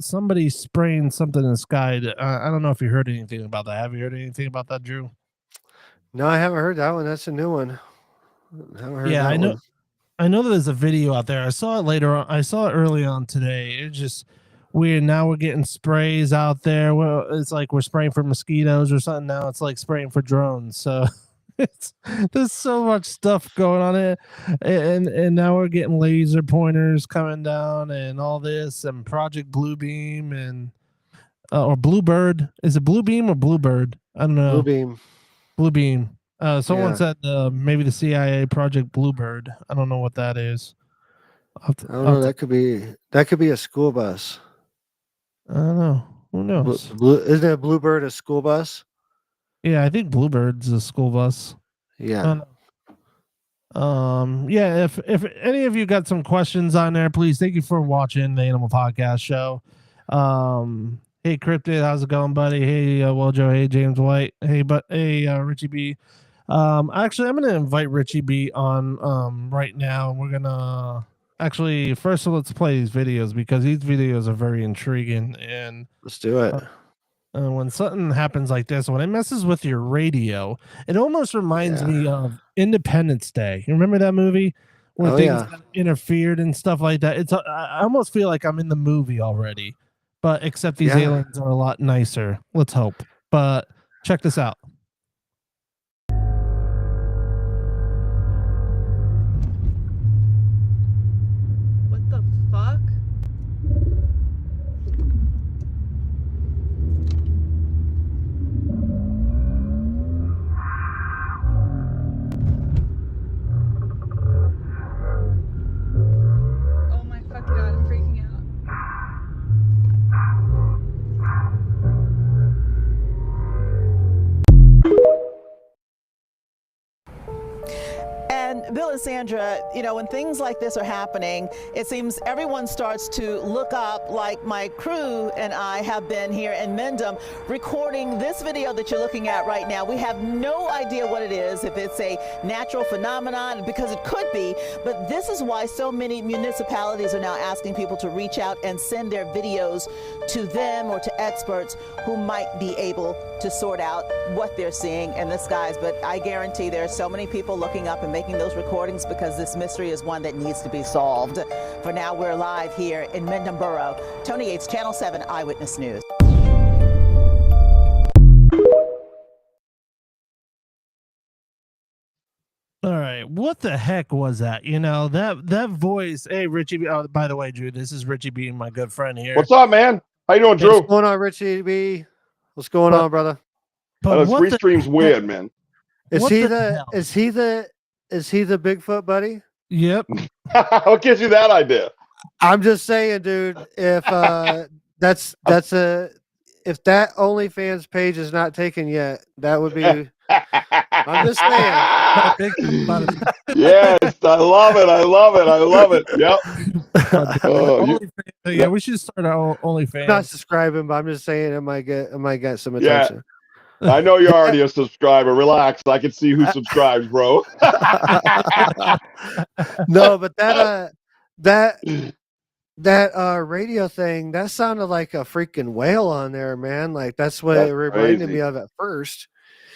[SPEAKER 1] somebody spraying something in the sky. I don't know if you heard anything about that. Have you heard anything about that, Drew?
[SPEAKER 17] No, I haven't heard that one. That's a new one.
[SPEAKER 1] I know. I know there's a video out there. I saw it later on. I saw it early on today. It's just weird. Now we're getting sprays out there. Well, it's like we're spraying for mosquitoes or something. Now it's like spraying for drones. So there's so much stuff going on it, and now we're getting laser pointers coming down and all this, and Project Bluebeam and or Bluebird. Is it Bluebeam or Bluebird? I don't know. Bluebeam. Someone said maybe the CIA Project Bluebird. I don't know what that is.
[SPEAKER 17] I don't know. That could be a school bus.
[SPEAKER 1] I don't know. Who knows?
[SPEAKER 17] Isn't a Bluebird a school bus?
[SPEAKER 1] Yeah, I think Bluebird's a school bus.
[SPEAKER 17] Yeah.
[SPEAKER 1] Yeah. If any of you got some questions on there, please. Thank you for watching the Animal Podcast Show. Hey Cryptid, how's it going, buddy? Hey Wojo, hey James White, hey Richie B. Actually, I'm gonna invite Richie B on right now. We're gonna actually first let's play these videos because these videos are very intriguing, and
[SPEAKER 17] let's do it.
[SPEAKER 1] When something happens like this, when it messes with your radio, it almost reminds me of Independence Day. You remember that movie where things got interfered and stuff like that? I almost feel like I'm in the movie already, but except these aliens are a lot nicer. Let's hope. But check this out.
[SPEAKER 10] What the fuck? Oh my fucking god, I'm freaking out.
[SPEAKER 22] And Bill and Sandra, you know, when things like this are happening, it seems everyone starts to look up, like my crew and I have been here in Mendham recording this video that you're looking at right now. We have no idea what it is, if it's a natural phenomenon, because it could be, but this is why so many municipalities are now asking people to reach out and send their videos to them or to experts who might be able to sort out what they're seeing in the skies. But I guarantee there are so many people looking up and making those recordings because this mystery is one that needs to be solved. For now, we're live here in Mendham Borough. Tony Yates, Channel 7 Eyewitness News.
[SPEAKER 1] All right, what the heck was that? You know, that voice. Hey, Richie B. Oh, by the way, Drew, this is Richie B, my good friend here.
[SPEAKER 2] What's up, man? How you doing, Drew?
[SPEAKER 17] What's going on, Richie B? What's going on, brother?
[SPEAKER 2] This free stream's weird, man.
[SPEAKER 17] Is he the Bigfoot buddy?
[SPEAKER 1] Yep.
[SPEAKER 2] What gives you that idea?
[SPEAKER 17] I'm just saying, dude. If if that OnlyFans page is not taken yet, that would be. I'm just saying.
[SPEAKER 2] Yes, I love it. I love it. Yep.
[SPEAKER 1] Yeah, we should start our OnlyFans.
[SPEAKER 17] I'm not subscribing, but I'm just saying it might get some attention.
[SPEAKER 2] Yeah. I know you're already a subscriber. Relax. I can see who subscribes, bro.
[SPEAKER 17] No, but that That radio thing, that sounded like a freaking whale on there, man. Like that's what
[SPEAKER 2] That's
[SPEAKER 17] it reminded
[SPEAKER 2] crazy.
[SPEAKER 17] me of at first.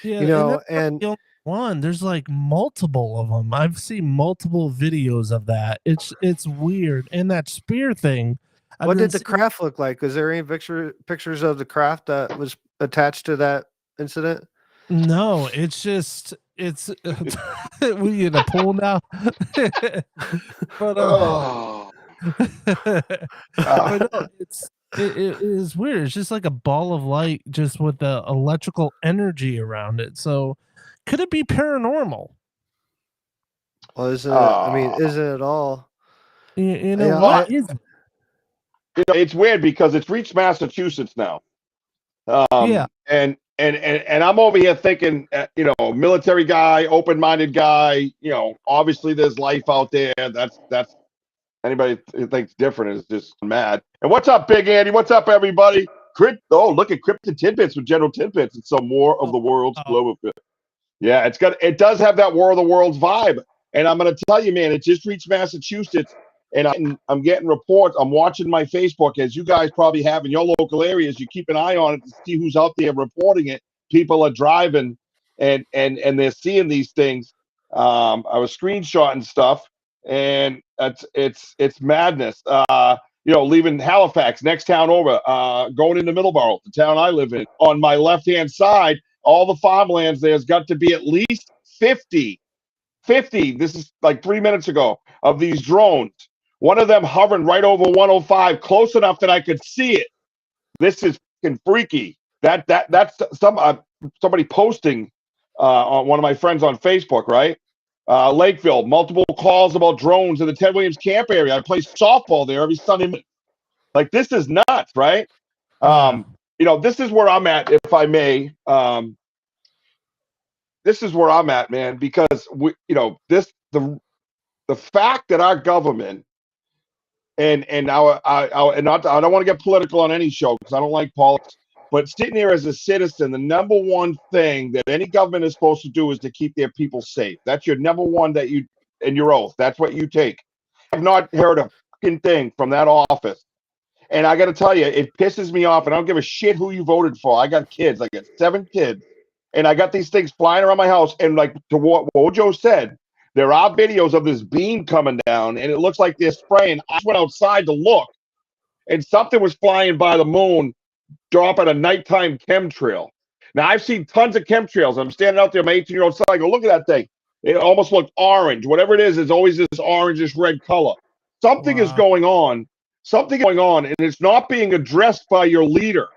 [SPEAKER 1] Yeah,
[SPEAKER 17] You
[SPEAKER 1] and
[SPEAKER 17] know,
[SPEAKER 1] that's not the only one. There's like multiple of them. I've seen multiple videos of that. It's weird. And that spear thing. I've
[SPEAKER 17] what
[SPEAKER 1] been
[SPEAKER 17] did the craft look like? Was there any pictures of the craft that was attached to that incident?
[SPEAKER 1] No, it's just we in a pool now. But
[SPEAKER 2] Oh.
[SPEAKER 1] but no, it is weird. It's just like a ball of light, just with the electrical energy around it. So, could it be paranormal?
[SPEAKER 17] Well, isn't it? I mean, isn't it all?
[SPEAKER 1] You know
[SPEAKER 17] Yeah,
[SPEAKER 1] what is it?
[SPEAKER 2] It's weird because it's reached Massachusetts now.
[SPEAKER 1] Yeah.
[SPEAKER 2] And I'm over here thinking, military guy, open-minded guy. Obviously there's life out there. That's anybody who thinks different is just mad. And what's up, Big Andy? What's up, everybody? Look at Cryptid Tidbits with General Tidbits. It's some War of the Worlds global. Yeah, it does have that War of the Worlds vibe. And I'm going to tell you, man, it just reached Massachusetts, and I'm getting reports. I'm watching my Facebook, as you guys probably have in your local areas. You keep an eye on it to see who's out there reporting it. People are driving, and they're seeing these things. I was screenshotting stuff, and it's madness. Leaving Halifax, next town over, going into Middleborough, the town I live in. On my left-hand side, all the farmlands there's got to be at least 50, this is like 3 minutes ago, of these drones. One of them hovering right over 105, close enough that I could see it. This is fucking freaky. That's somebody posting on one of my friends on Facebook, right? Lakeville, multiple calls about drones in the Ted Williams camp area. I play softball there every Sunday morning. Like, this is nuts, right? This is where I'm at, if I may. This is where I'm at, man, because the fact that our government and I don't want to get political on any show because I don't like politics, but sitting here as a citizen, the number one thing that any government is supposed to do is to keep their people safe. That's your number one in your oath. That's what you take. I've not heard a fucking thing from that office. And I got to tell you, it pisses me off, and I don't give a shit who you voted for. I got kids. I got 7 kids. And I got these things flying around my house. And like to what Wojo said, there are videos of this beam coming down, and it looks like they're spraying. I went outside to look, and something was flying by the moon, dropping a nighttime chemtrail. Now, I've seen tons of chemtrails. I'm standing out there, my 18-year-old son. I go, look at that thing. It almost looked orange. Whatever it is always this orangish red color. Something is going on. And it's not being addressed by your leader.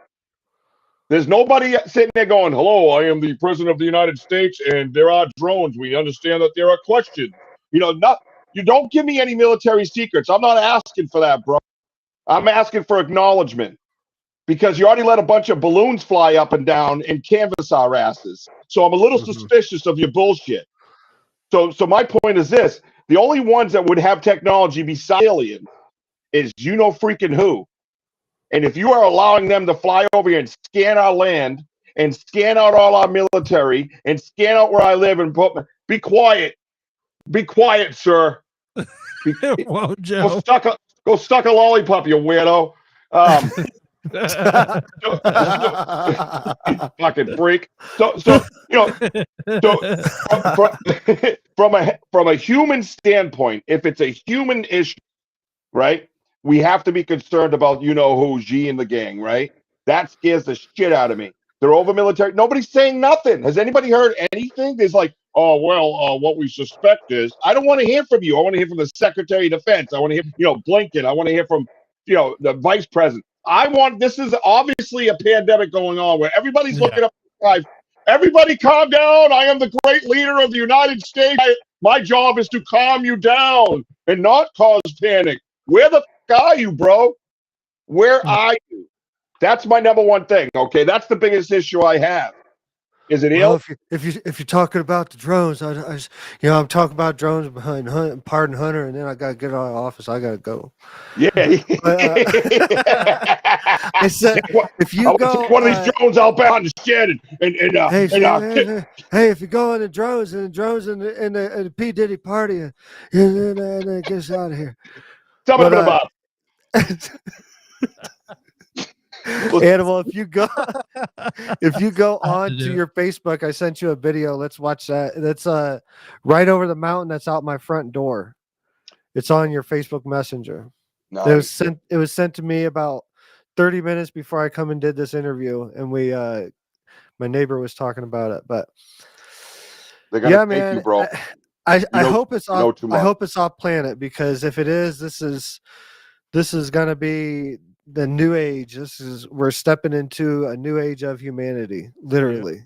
[SPEAKER 2] There's nobody sitting there going, hello, I am the president of the United States, and there are drones. We understand that there are questions. You don't give me any military secrets. I'm not asking for that, bro. I'm asking for acknowledgement, because you already let a bunch of balloons fly up and down and canvass our asses. So I'm a little suspicious of your bullshit. So my point is this. The only ones that would have technology besides aliens is freaking who. And if you are allowing them to fly over here and scan our land and scan out all our military and scan out where I live and be quiet. Be quiet, sir.
[SPEAKER 1] Whoa, Joe.
[SPEAKER 2] Go stuck a lollipop, you weirdo. Fucking freak. From a human standpoint, if it's a human issue, right? We have to be concerned about who, G and the gang, right? That scares the shit out of me. They're over military. Nobody's saying nothing. Has anybody heard anything? There's like, what we suspect is. I don't want to hear from you. I want to hear from the Secretary of Defense. I want to hear, Blinken. I want to hear from, the Vice President. This is obviously a pandemic going on where everybody's looking up. Everybody calm down. I am the great leader of the United States. My job is to calm you down and not cause panic. Where the fuck are you, bro? Where are you? That's my number one thing. Okay, that's the biggest issue I have. Is it ill?
[SPEAKER 17] If you're talking about the drones, I'm talking about drones behind Pardon Hunter, and then I gotta get out of the office. I gotta go.
[SPEAKER 2] Yeah.
[SPEAKER 17] I said, if you go,
[SPEAKER 2] one of these drones out back on the shed,
[SPEAKER 17] hey, if you go in the drones and the P Diddy party, and then get us out of here.
[SPEAKER 2] Tell me about it.
[SPEAKER 17] Animal, if you go on to your Facebook, I sent you a video. Let's watch that. That's right over the mountain that's out my front door. It's on your Facebook Messenger.
[SPEAKER 2] Nice.
[SPEAKER 17] It was sent to me about 30 minutes before I come and did this interview, and my neighbor was talking about it. But
[SPEAKER 2] They're gonna
[SPEAKER 17] yeah,
[SPEAKER 2] take
[SPEAKER 17] man,
[SPEAKER 2] you, bro.
[SPEAKER 17] I
[SPEAKER 2] know-
[SPEAKER 17] hope it's
[SPEAKER 2] you know
[SPEAKER 17] off.
[SPEAKER 2] too
[SPEAKER 17] I
[SPEAKER 2] much.
[SPEAKER 17] hope it's off planet, because if it is, this is gonna be the new age. We're stepping into a new age of humanity, literally.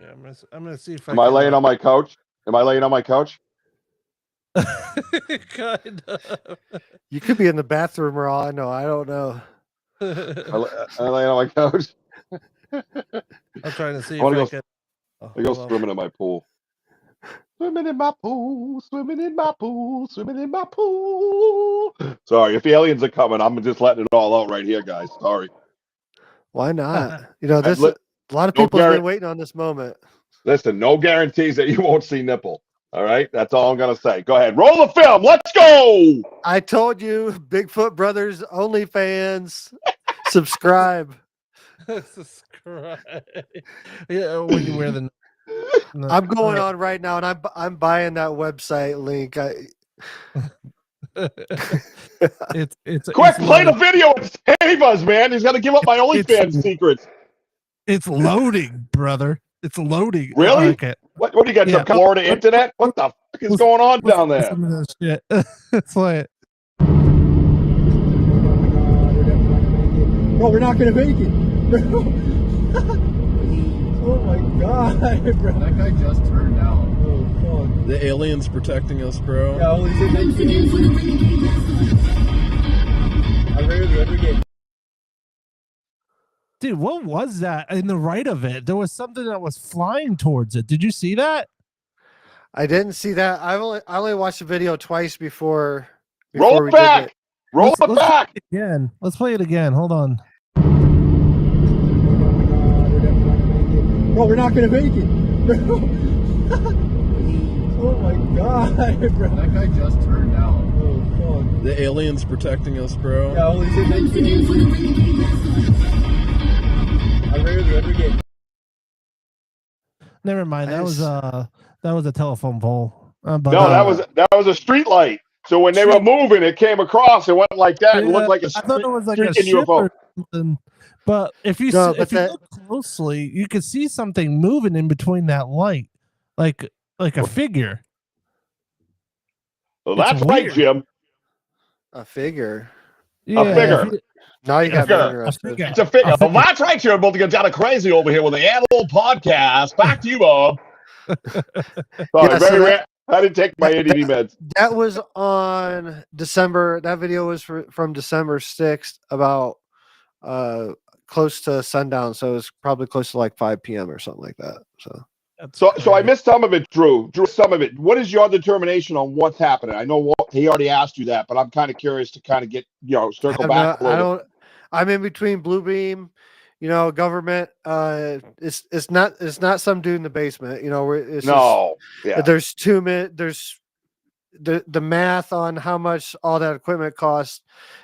[SPEAKER 1] Yeah, I'm gonna see if
[SPEAKER 2] Am I laying on my couch? Am I laying on my couch?
[SPEAKER 1] Kind of.
[SPEAKER 17] You could be in the bathroom, or all I know. I don't know.
[SPEAKER 2] Am I laying on my couch?
[SPEAKER 1] I'm trying to see
[SPEAKER 2] I
[SPEAKER 1] if
[SPEAKER 2] want
[SPEAKER 1] I
[SPEAKER 2] to
[SPEAKER 1] can.
[SPEAKER 2] go swimming in my pool. Swimming in my pool, swimming in my pool, swimming in my pool. Sorry, if aliens are coming, I'm just letting it all out right here, guys. Sorry.
[SPEAKER 17] Why not? You know,
[SPEAKER 2] Li-
[SPEAKER 17] a lot of
[SPEAKER 2] no
[SPEAKER 17] people have been
[SPEAKER 2] guarant-
[SPEAKER 17] waiting on this moment.
[SPEAKER 2] Listen, no guarantees that you won't see nipple. All right, that's all I'm gonna say. Go ahead, roll the film. Let's go.
[SPEAKER 17] I told you, Bigfoot Brothers OnlyFans, subscribe.
[SPEAKER 1] Subscribe. Yeah, when you wear the.
[SPEAKER 17] I'm going on right now, and I'm buying that website link.
[SPEAKER 1] It's
[SPEAKER 2] Quick, play the video and save us, man. He's gonna give up my OnlyFans secrets.
[SPEAKER 1] It's loading, brother. It's loading.
[SPEAKER 2] Really?
[SPEAKER 1] Okay.
[SPEAKER 2] What do you got? Some Florida internet? What the fuck is going on down there?
[SPEAKER 1] Some of this shit. It's like.
[SPEAKER 7] Bro, we're not gonna make it. Oh my god, bro. That guy just turned out. Oh fuck.
[SPEAKER 8] The aliens protecting us, bro.
[SPEAKER 7] Yeah, holy shit, thank you. I rarely ever get.
[SPEAKER 1] Dude, what was that in the right of it? There was something that was flying towards it. Did you see that?
[SPEAKER 17] I didn't see that. I only watched the video twice before
[SPEAKER 2] Roll
[SPEAKER 17] we
[SPEAKER 2] it back.
[SPEAKER 17] did it.
[SPEAKER 2] Roll it back.
[SPEAKER 1] Play it again. Let's play it again. Hold on.
[SPEAKER 7] Bro, we're not gonna make it. Oh my god, bro. That guy just turned out. Oh fuck.
[SPEAKER 8] The aliens protecting us, bro.
[SPEAKER 7] Yeah, holy shit, thank you. I rarely ever get.
[SPEAKER 1] Never mind. That was a telephone pole.
[SPEAKER 2] No, that was a street light. So when they were moving, it came across. It went like that. It looked like a
[SPEAKER 1] I thought it was like a
[SPEAKER 2] streaking
[SPEAKER 1] ship
[SPEAKER 2] UFO.
[SPEAKER 1] or something. But if you if you look closely, you could see something moving in between that light, like a figure.
[SPEAKER 2] Well, that's right, Jim.
[SPEAKER 17] A figure.
[SPEAKER 1] Yeah,
[SPEAKER 2] a figure.
[SPEAKER 17] Now you got me interested.
[SPEAKER 2] It's a figure. Well, that's right, Jim. About to get kind of crazy over here with the Animal Podcast. Back to you, Bob. Sorry, I didn't take my ADD meds.
[SPEAKER 17] That was on December. That video was from December 6th, about close to sundown. So it was probably close to like 5 p.m. or something like that.
[SPEAKER 2] So I missed some of it, Drew. Some of it. What is your determination on what's happening? I know he already asked you that, but I'm kind of curious to kind of get, circle back.
[SPEAKER 17] I'm in between Bluebeam, government. It's not some dude in the basement. There's there's the math on how much all that equipment costs.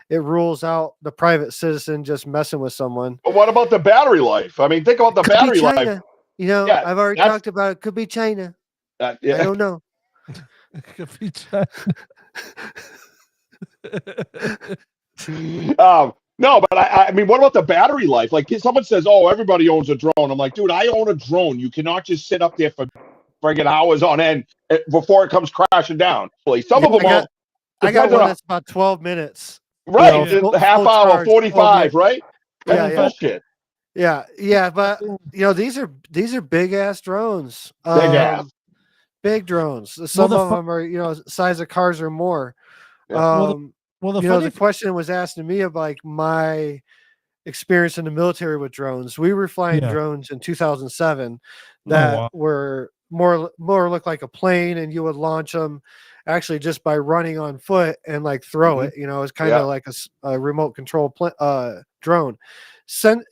[SPEAKER 17] It rules out the private citizen just messing with someone.
[SPEAKER 2] But what about the battery life? I mean, think about the battery life.
[SPEAKER 17] I've already talked about it. Could be China. I don't know.
[SPEAKER 1] Could be China.
[SPEAKER 2] No, but I mean, what about the battery life? Like, someone says, "Oh, everybody owns a drone." I'm like, dude, I own a drone. You cannot just sit up there for friggin' hours on end before it comes crashing down. Some of them
[SPEAKER 17] I got one that's about 12 minutes.
[SPEAKER 2] Right, half hour, 45, right?
[SPEAKER 17] Yeah,
[SPEAKER 2] bullshit.
[SPEAKER 17] Yeah, but these are big ass drones. Big drones. Some of them are size of cars or more. The question was asked to me about my experience in the military with drones. We were flying drones in 2007 that were more look like a plane, and you would launch them actually just by running on foot and throw it. It's kind of like a remote control drone.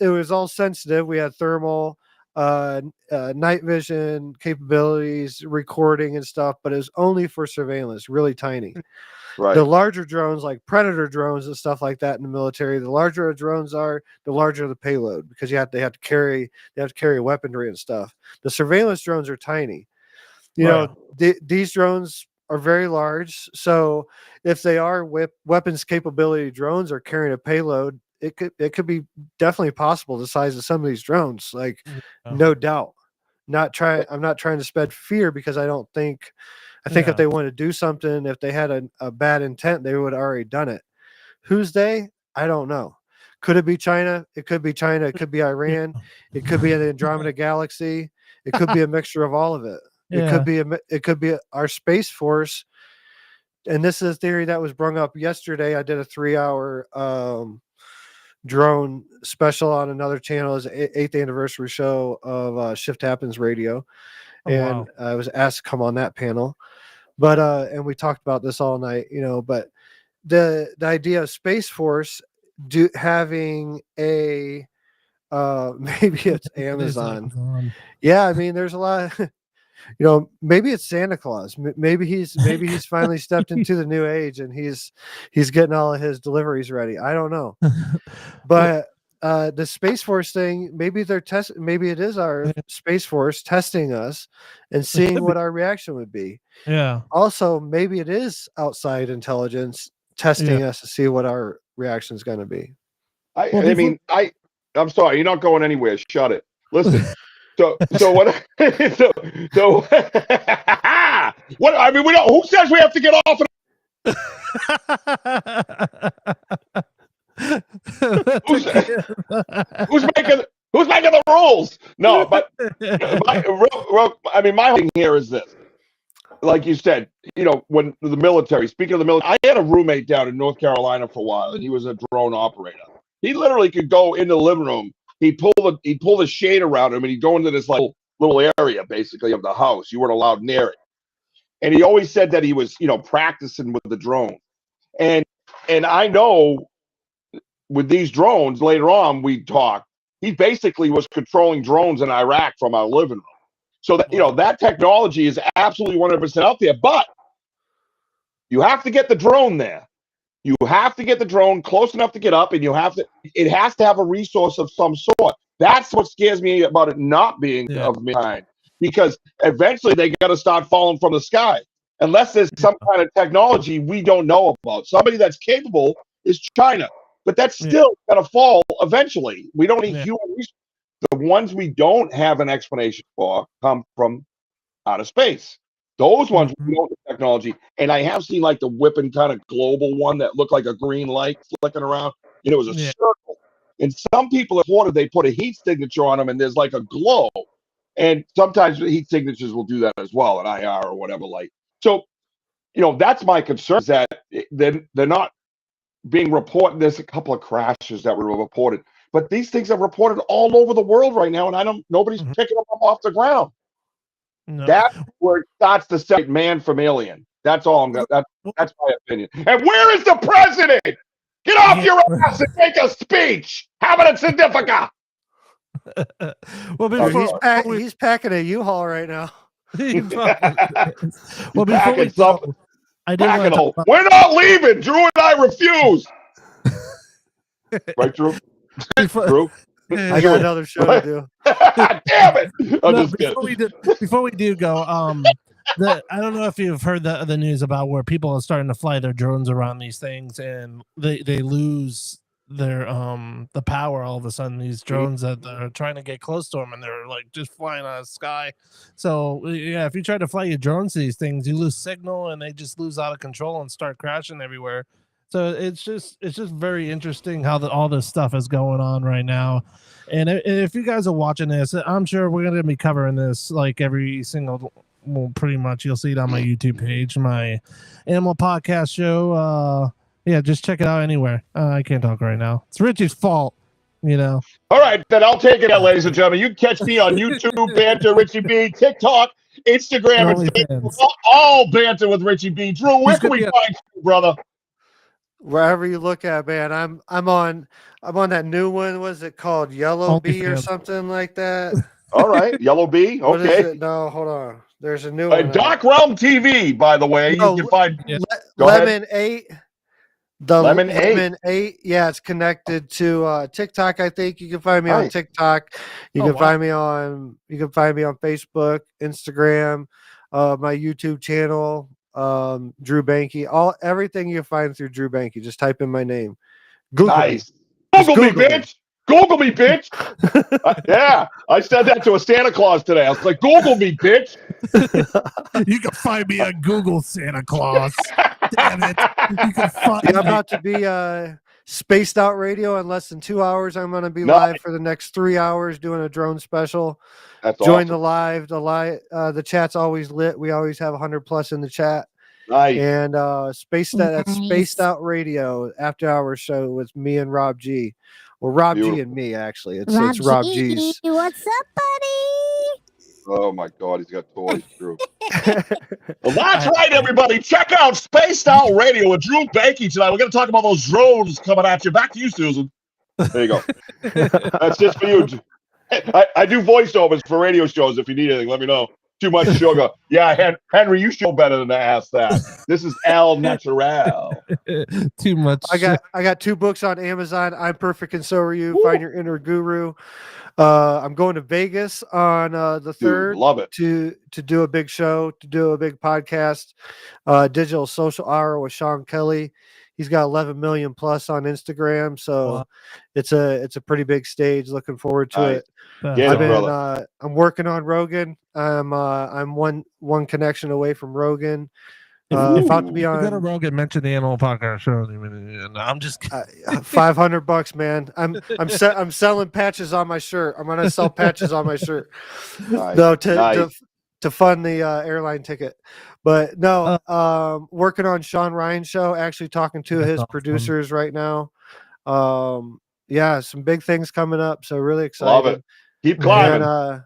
[SPEAKER 17] It was all sensitive. We had thermal, night vision capabilities, recording and stuff, but it was only for surveillance, really tiny.
[SPEAKER 2] Right.
[SPEAKER 17] The larger drones, like Predator drones and stuff like that in the military, the larger drones are, the larger the payload, because they have to carry weaponry and stuff. The surveillance drones are tiny. You know, these drones are very large. So if they are weapons capability drones or carrying a payload, it could be definitely possible the size of some of these drones. Like, no doubt. I'm not trying to spread fear, because I think if they want to do something, if they had a bad intent, they would have already done it. Who's they? I don't know. Could it be China? It could be China. It could be Iran. It could be the Andromeda Galaxy. It could be a mixture of all of it. It could be our Space Force. And this is a theory that was brought up yesterday. I did a 3-hour drone special on another channel. It's 8th anniversary show of Shift Happens Radio. And I was asked to come on that panel. But and we talked about this all night, you know, but the idea of Space Force having a maybe it's Amazon. Yeah, I mean, there's a lot. You know, maybe it's Santa Claus. Maybe he's finally stepped into the new age, and he's getting all of his deliveries ready. I don't know, but the Space Force thing, maybe maybe it is our Space Force testing us and seeing what our reaction would be.
[SPEAKER 1] Yeah.
[SPEAKER 17] Also, maybe it is outside intelligence testing us to see what our reaction is going to be.
[SPEAKER 2] I'm sorry, you're not going anywhere. Shut it. Listen. So what? So what? I mean, we don't. Who says we have to get off? Who's making the rules? No, but my thing here is this. Like you said, you know, when the military. Speaking of the military, I had a roommate down in North Carolina for a while, and he was a drone operator. He literally could go into the living room. He'd pull the shade around him, and he'd go into this like little area basically of the house. You weren't allowed near it. And he always said that he was, you know, practicing with the drone. And I know with these drones, later on we talked, he basically was controlling drones in Iraq from our living room. So that, you know, that technology is absolutely 100% out there, but you have to get the drone there. You have to get the drone close enough to get up, and it has to have a resource of some sort. That's what scares me about it not being of mankind, because eventually they got to start falling from the sky, unless there's some kind of technology we don't know about. Somebody that's capable is China, but that's still going to fall eventually. We don't need human resources. The ones we don't have an explanation for come from outer space. Those ones we don't have technology. And I have seen like the whipping kind of global one that looked like a green light flicking around, and it was a circle. And some people reported they put a heat signature on them, and there's like a glow. And sometimes the heat signatures will do that as well, an IR or whatever light. So, you know, that's my concern, is that they're not being reported. There's a couple of crashes that were reported, but these things are reported all over the world right now, and nobody's picking them up off the ground. No. That's where it starts to separate man from alien. That's all I'm going. That's my opinion. And where is the president? Get off your ass and make a speech. Have it a certificate.
[SPEAKER 17] Well, he's packing a U-Haul right now.
[SPEAKER 1] Well, before we go,
[SPEAKER 2] we're not leaving. Drew and I refuse. Right, Drew? Drew?
[SPEAKER 17] I got another show to do.
[SPEAKER 2] Damn it!
[SPEAKER 1] Before we do go, I don't know if you've heard the news about where people are starting to fly their drones around these things, and they lose their the power all of a sudden. These drones that are trying to get close to them, and they're like just flying out of the sky. So yeah, if you try to fly your drones to these things, you lose signal, and they just lose out of control and start crashing everywhere. So it's just very interesting how all this stuff is going on right now. And if you guys are watching this, I'm sure we're going to be covering this like every single, well, pretty much you'll see it on my YouTube page, my Animal Podcast show. Yeah, just check it out anywhere. I can't talk right now. It's Richie's fault, you know.
[SPEAKER 2] All right, then I'll take it out, ladies and gentlemen. You can catch me on YouTube, Banter, Richie B, TikTok, Instagram, and Facebook. All Banter with Richie B. Drew, where can we find you, brother?
[SPEAKER 17] Wherever you look at, man, I'm on that new one. Was it called Yellow Bee or something like that?
[SPEAKER 2] All right, Yellow Bee. Okay.
[SPEAKER 17] No, hold on. There's a new one.
[SPEAKER 2] Dark Realm TV, by the way.
[SPEAKER 17] No,
[SPEAKER 2] You can find. Go
[SPEAKER 17] Lemon
[SPEAKER 2] ahead.
[SPEAKER 17] 8. The
[SPEAKER 2] Lemon
[SPEAKER 17] Lemon 8. Yeah, it's connected to TikTok. I think you can find me on
[SPEAKER 2] Nice.
[SPEAKER 17] TikTok. You can find me on Facebook, Instagram, my YouTube channel, Drew Banky. Everything you find through Drew Banky. Just type in my name. Google
[SPEAKER 2] Nice.
[SPEAKER 17] me.
[SPEAKER 2] Google me, bitch. Google me, bitch. Yeah, I said that to a Santa Claus today. I was like, Google me, bitch.
[SPEAKER 1] You can find me on Google, Santa Claus. Damn it. You can find
[SPEAKER 17] I'm
[SPEAKER 1] me.
[SPEAKER 17] about to be spaced out radio in less than 2 hours. I'm going to be live for the next 3 hours doing a drone special.
[SPEAKER 2] That's
[SPEAKER 17] Join
[SPEAKER 2] awesome.
[SPEAKER 17] the live. The chat's always lit. We always have 100 plus in the chat.
[SPEAKER 2] Nice.
[SPEAKER 17] And that's spaced out radio after hours show with me and Rob G. Well, Rob G and me, actually. It's Rob G's.
[SPEAKER 14] What's up, buddy?
[SPEAKER 2] Oh my God, he's got toys, Drew. Well, that's right, everybody. Check out Spaced Out Radio with Drew Banky tonight. We're going to talk about those drones coming at you. Back to you, Susan. There you go. That's just for you. I do voiceovers for radio shows. If you need anything, let me know. Too much sugar. Yeah, Henry, you show better than to ask that. This is Al Natural.
[SPEAKER 1] Too much.
[SPEAKER 17] I got 2 books on Amazon. I'm Perfect and So Are You. Find Your Inner Guru. I'm going to Vegas on the 3rd.
[SPEAKER 2] Love it.
[SPEAKER 17] To do a big show, to do a big podcast, Digital Social Hour with Sean Kelly. He's got 11 million plus on Instagram, so it's a pretty big stage. Looking forward to it. I'm working on Rogan. I'm one connection away from Rogan. About to be on.
[SPEAKER 1] Go to Rogan, mention the Animal Podcast Show. I'm just
[SPEAKER 17] $500, man. I'm selling patches on my shirt. I'm gonna sell patches on my shirt.
[SPEAKER 2] Nice.
[SPEAKER 17] No, to fund the airline ticket. But no, working on Sean Ryan's show. Actually talking to his producers right now. Yeah, some big things coming up. So really excited.
[SPEAKER 2] Love it. Keep climbing.
[SPEAKER 17] And,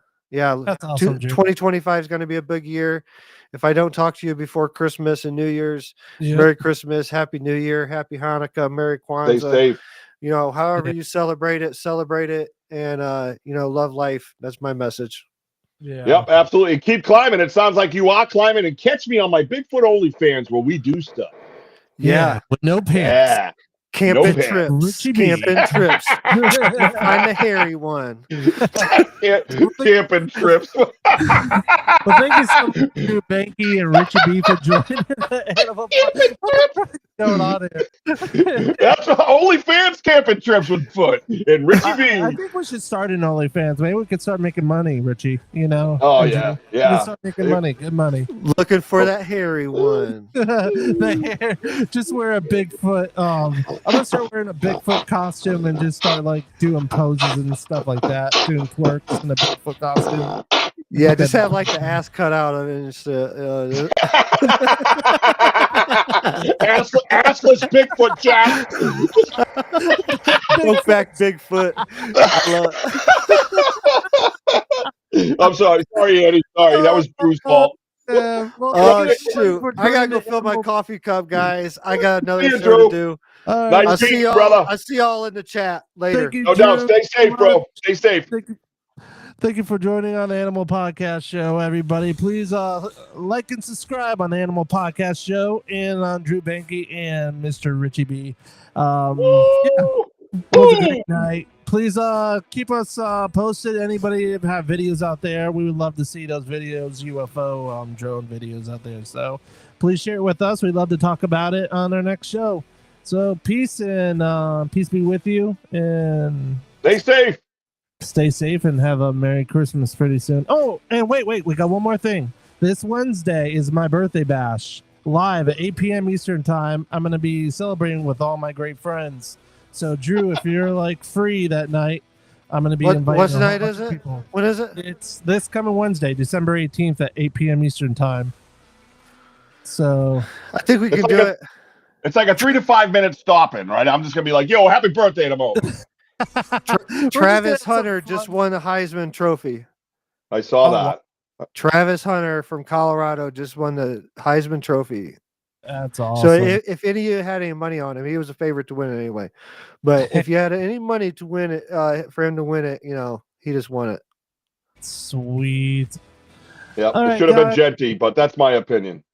[SPEAKER 1] that's awesome,
[SPEAKER 17] 2025 is going to be a big year. If I don't talk to you before Christmas and New Year's, Merry Christmas, Happy New Year, Happy Hanukkah, Merry Kwanzaa.
[SPEAKER 2] Stay safe.
[SPEAKER 17] However you celebrate it, and love life. That's my message.
[SPEAKER 1] Yeah.
[SPEAKER 2] Yep, absolutely. Keep climbing. It sounds like you are climbing. And catch me on my Bigfoot OnlyFans where we do stuff.
[SPEAKER 17] Yeah,
[SPEAKER 1] with no pants.
[SPEAKER 2] Yeah.
[SPEAKER 17] Camping trips. Camping trips. I'm the hairy one.
[SPEAKER 2] Camping trips.
[SPEAKER 1] Well, thank you so much to Banky and Richie B for joining the Animal Podcast. What's going on here?
[SPEAKER 2] That's OnlyFans camping trips with Foot and Richie B.
[SPEAKER 1] I think we should start an OnlyFans. Maybe we could start making money, Richie.
[SPEAKER 2] Oh, yeah.
[SPEAKER 1] We can start making money. Good money.
[SPEAKER 17] Looking for that hairy one.
[SPEAKER 1] The hair. Just wear a Bigfoot. I'm gonna start wearing a Bigfoot costume and just start doing poses and stuff like that, doing twerks in a Bigfoot costume.
[SPEAKER 17] Yeah, just have the ass cut out of it. And just,
[SPEAKER 2] assless Bigfoot Jack.
[SPEAKER 17] Go back, Bigfoot.
[SPEAKER 2] I'm sorry. Sorry, Eddie. Sorry, that was Drew's fault.
[SPEAKER 17] Shoot. I gotta go fill my coffee cup, guys. I got another show
[SPEAKER 2] Drew.
[SPEAKER 17] to do.
[SPEAKER 2] Nice
[SPEAKER 17] I'll
[SPEAKER 2] to
[SPEAKER 17] see
[SPEAKER 2] meet you,
[SPEAKER 17] y'all,
[SPEAKER 2] brother.
[SPEAKER 17] I'll see y'all in the chat later.
[SPEAKER 2] No doubt. Stay safe, bro. Stay safe.
[SPEAKER 1] Thank you for joining on the Animal Podcast Show, everybody. Please like and subscribe on the Animal Podcast Show and on Drew Banky and Mr. Richie B. It was a great night. Please keep us posted. Anybody have videos out there? We would love to see those videos, UFO drone videos out there. So please share it with us. We'd love to talk about it on our next show. So peace and peace be with you. And
[SPEAKER 2] stay safe.
[SPEAKER 1] Stay safe and have a Merry Christmas pretty soon. Oh, and wait. We got one more thing. This Wednesday is my birthday bash live at 8 p.m. Eastern time. I'm going to be celebrating with all my great friends. So, Drew, if you're free that night, I'm going to be inviting.
[SPEAKER 17] What night is it?
[SPEAKER 1] People.
[SPEAKER 17] When is it?
[SPEAKER 1] It's this coming Wednesday, December 18th at 8 p.m. Eastern time. So,
[SPEAKER 17] I think we can do it.
[SPEAKER 2] It's like a 3 to 5 minute stopping, right? I'm just going to be like, yo, happy birthday tomorrow.
[SPEAKER 17] Travis Hunter just won the Heisman Trophy.
[SPEAKER 2] I saw that.
[SPEAKER 17] Travis Hunter from Colorado just won the Heisman Trophy.
[SPEAKER 1] That's awesome.
[SPEAKER 17] So if any of you had any money on him, he was a favorite to win it anyway. But if you had any money to win it, for him to win it, he just won it.
[SPEAKER 1] Sweet.
[SPEAKER 2] Yeah,
[SPEAKER 1] All
[SPEAKER 2] it
[SPEAKER 1] right,
[SPEAKER 2] should have been
[SPEAKER 1] guys.
[SPEAKER 2] Genty, but that's my opinion.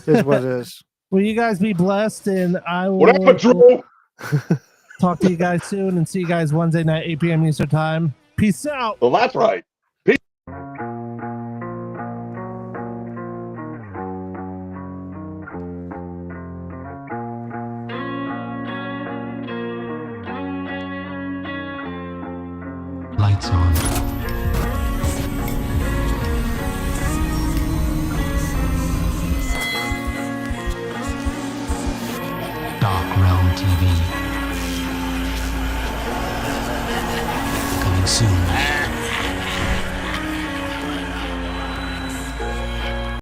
[SPEAKER 17] Is what it is.
[SPEAKER 1] Will you guys be blessed, and I will
[SPEAKER 2] Whatever, Drew.
[SPEAKER 1] talk to you guys soon, and see you guys Wednesday night, 8 p.m. Eastern time. Peace out.
[SPEAKER 2] Well, that's right. Peace.
[SPEAKER 6] Lights on. Dark Realm TV. Coming soon.